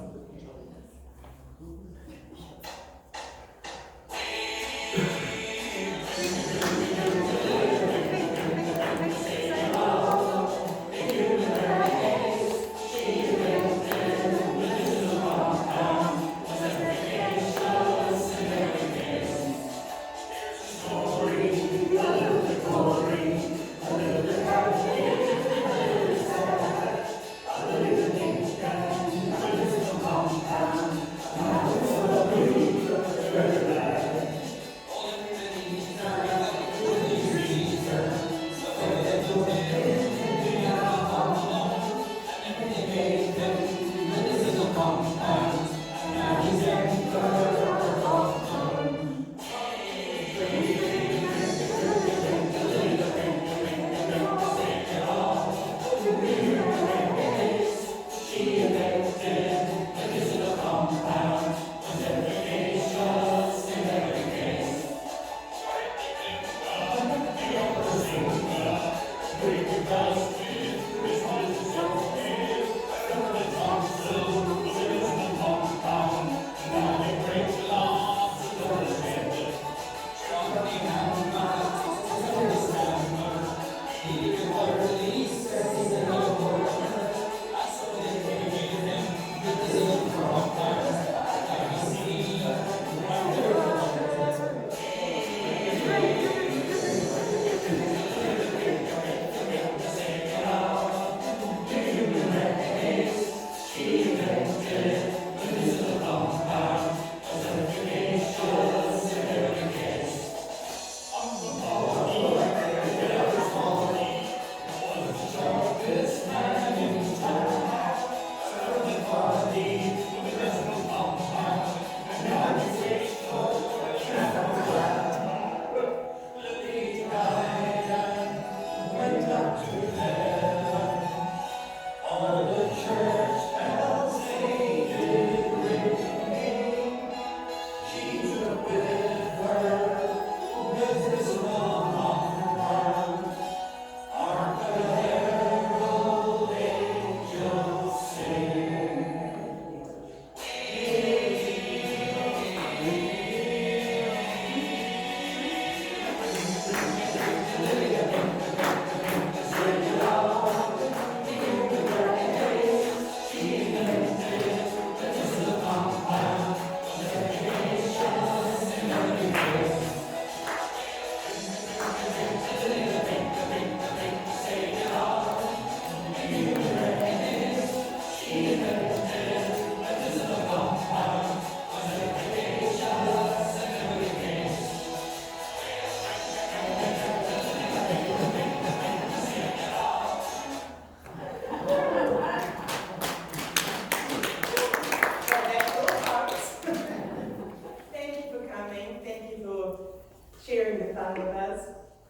sharing the fun with us,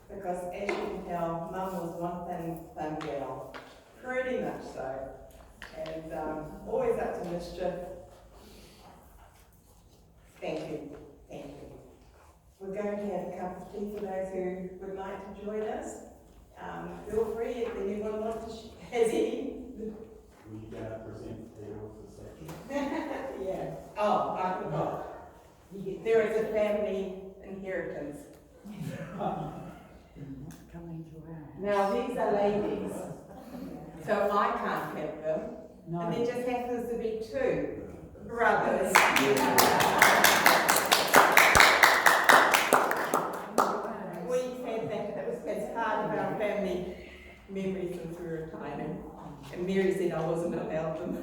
because as you can tell, Mum was one fun girl, pretty much so, and always up to mischief. Thank you, thank you. We're going to have a cup of tea for those who would like to join us. Feel free if anyone wants to has any. Will you present the section? Yeah. Oh, I forgot. There is a family inheritance. Coming to our house. Now, these are ladies, so I can't have them. And there just happens to be two brothers. We've had that was as part of our family memory since we were tiny. And Mary said I wasn't allowed them.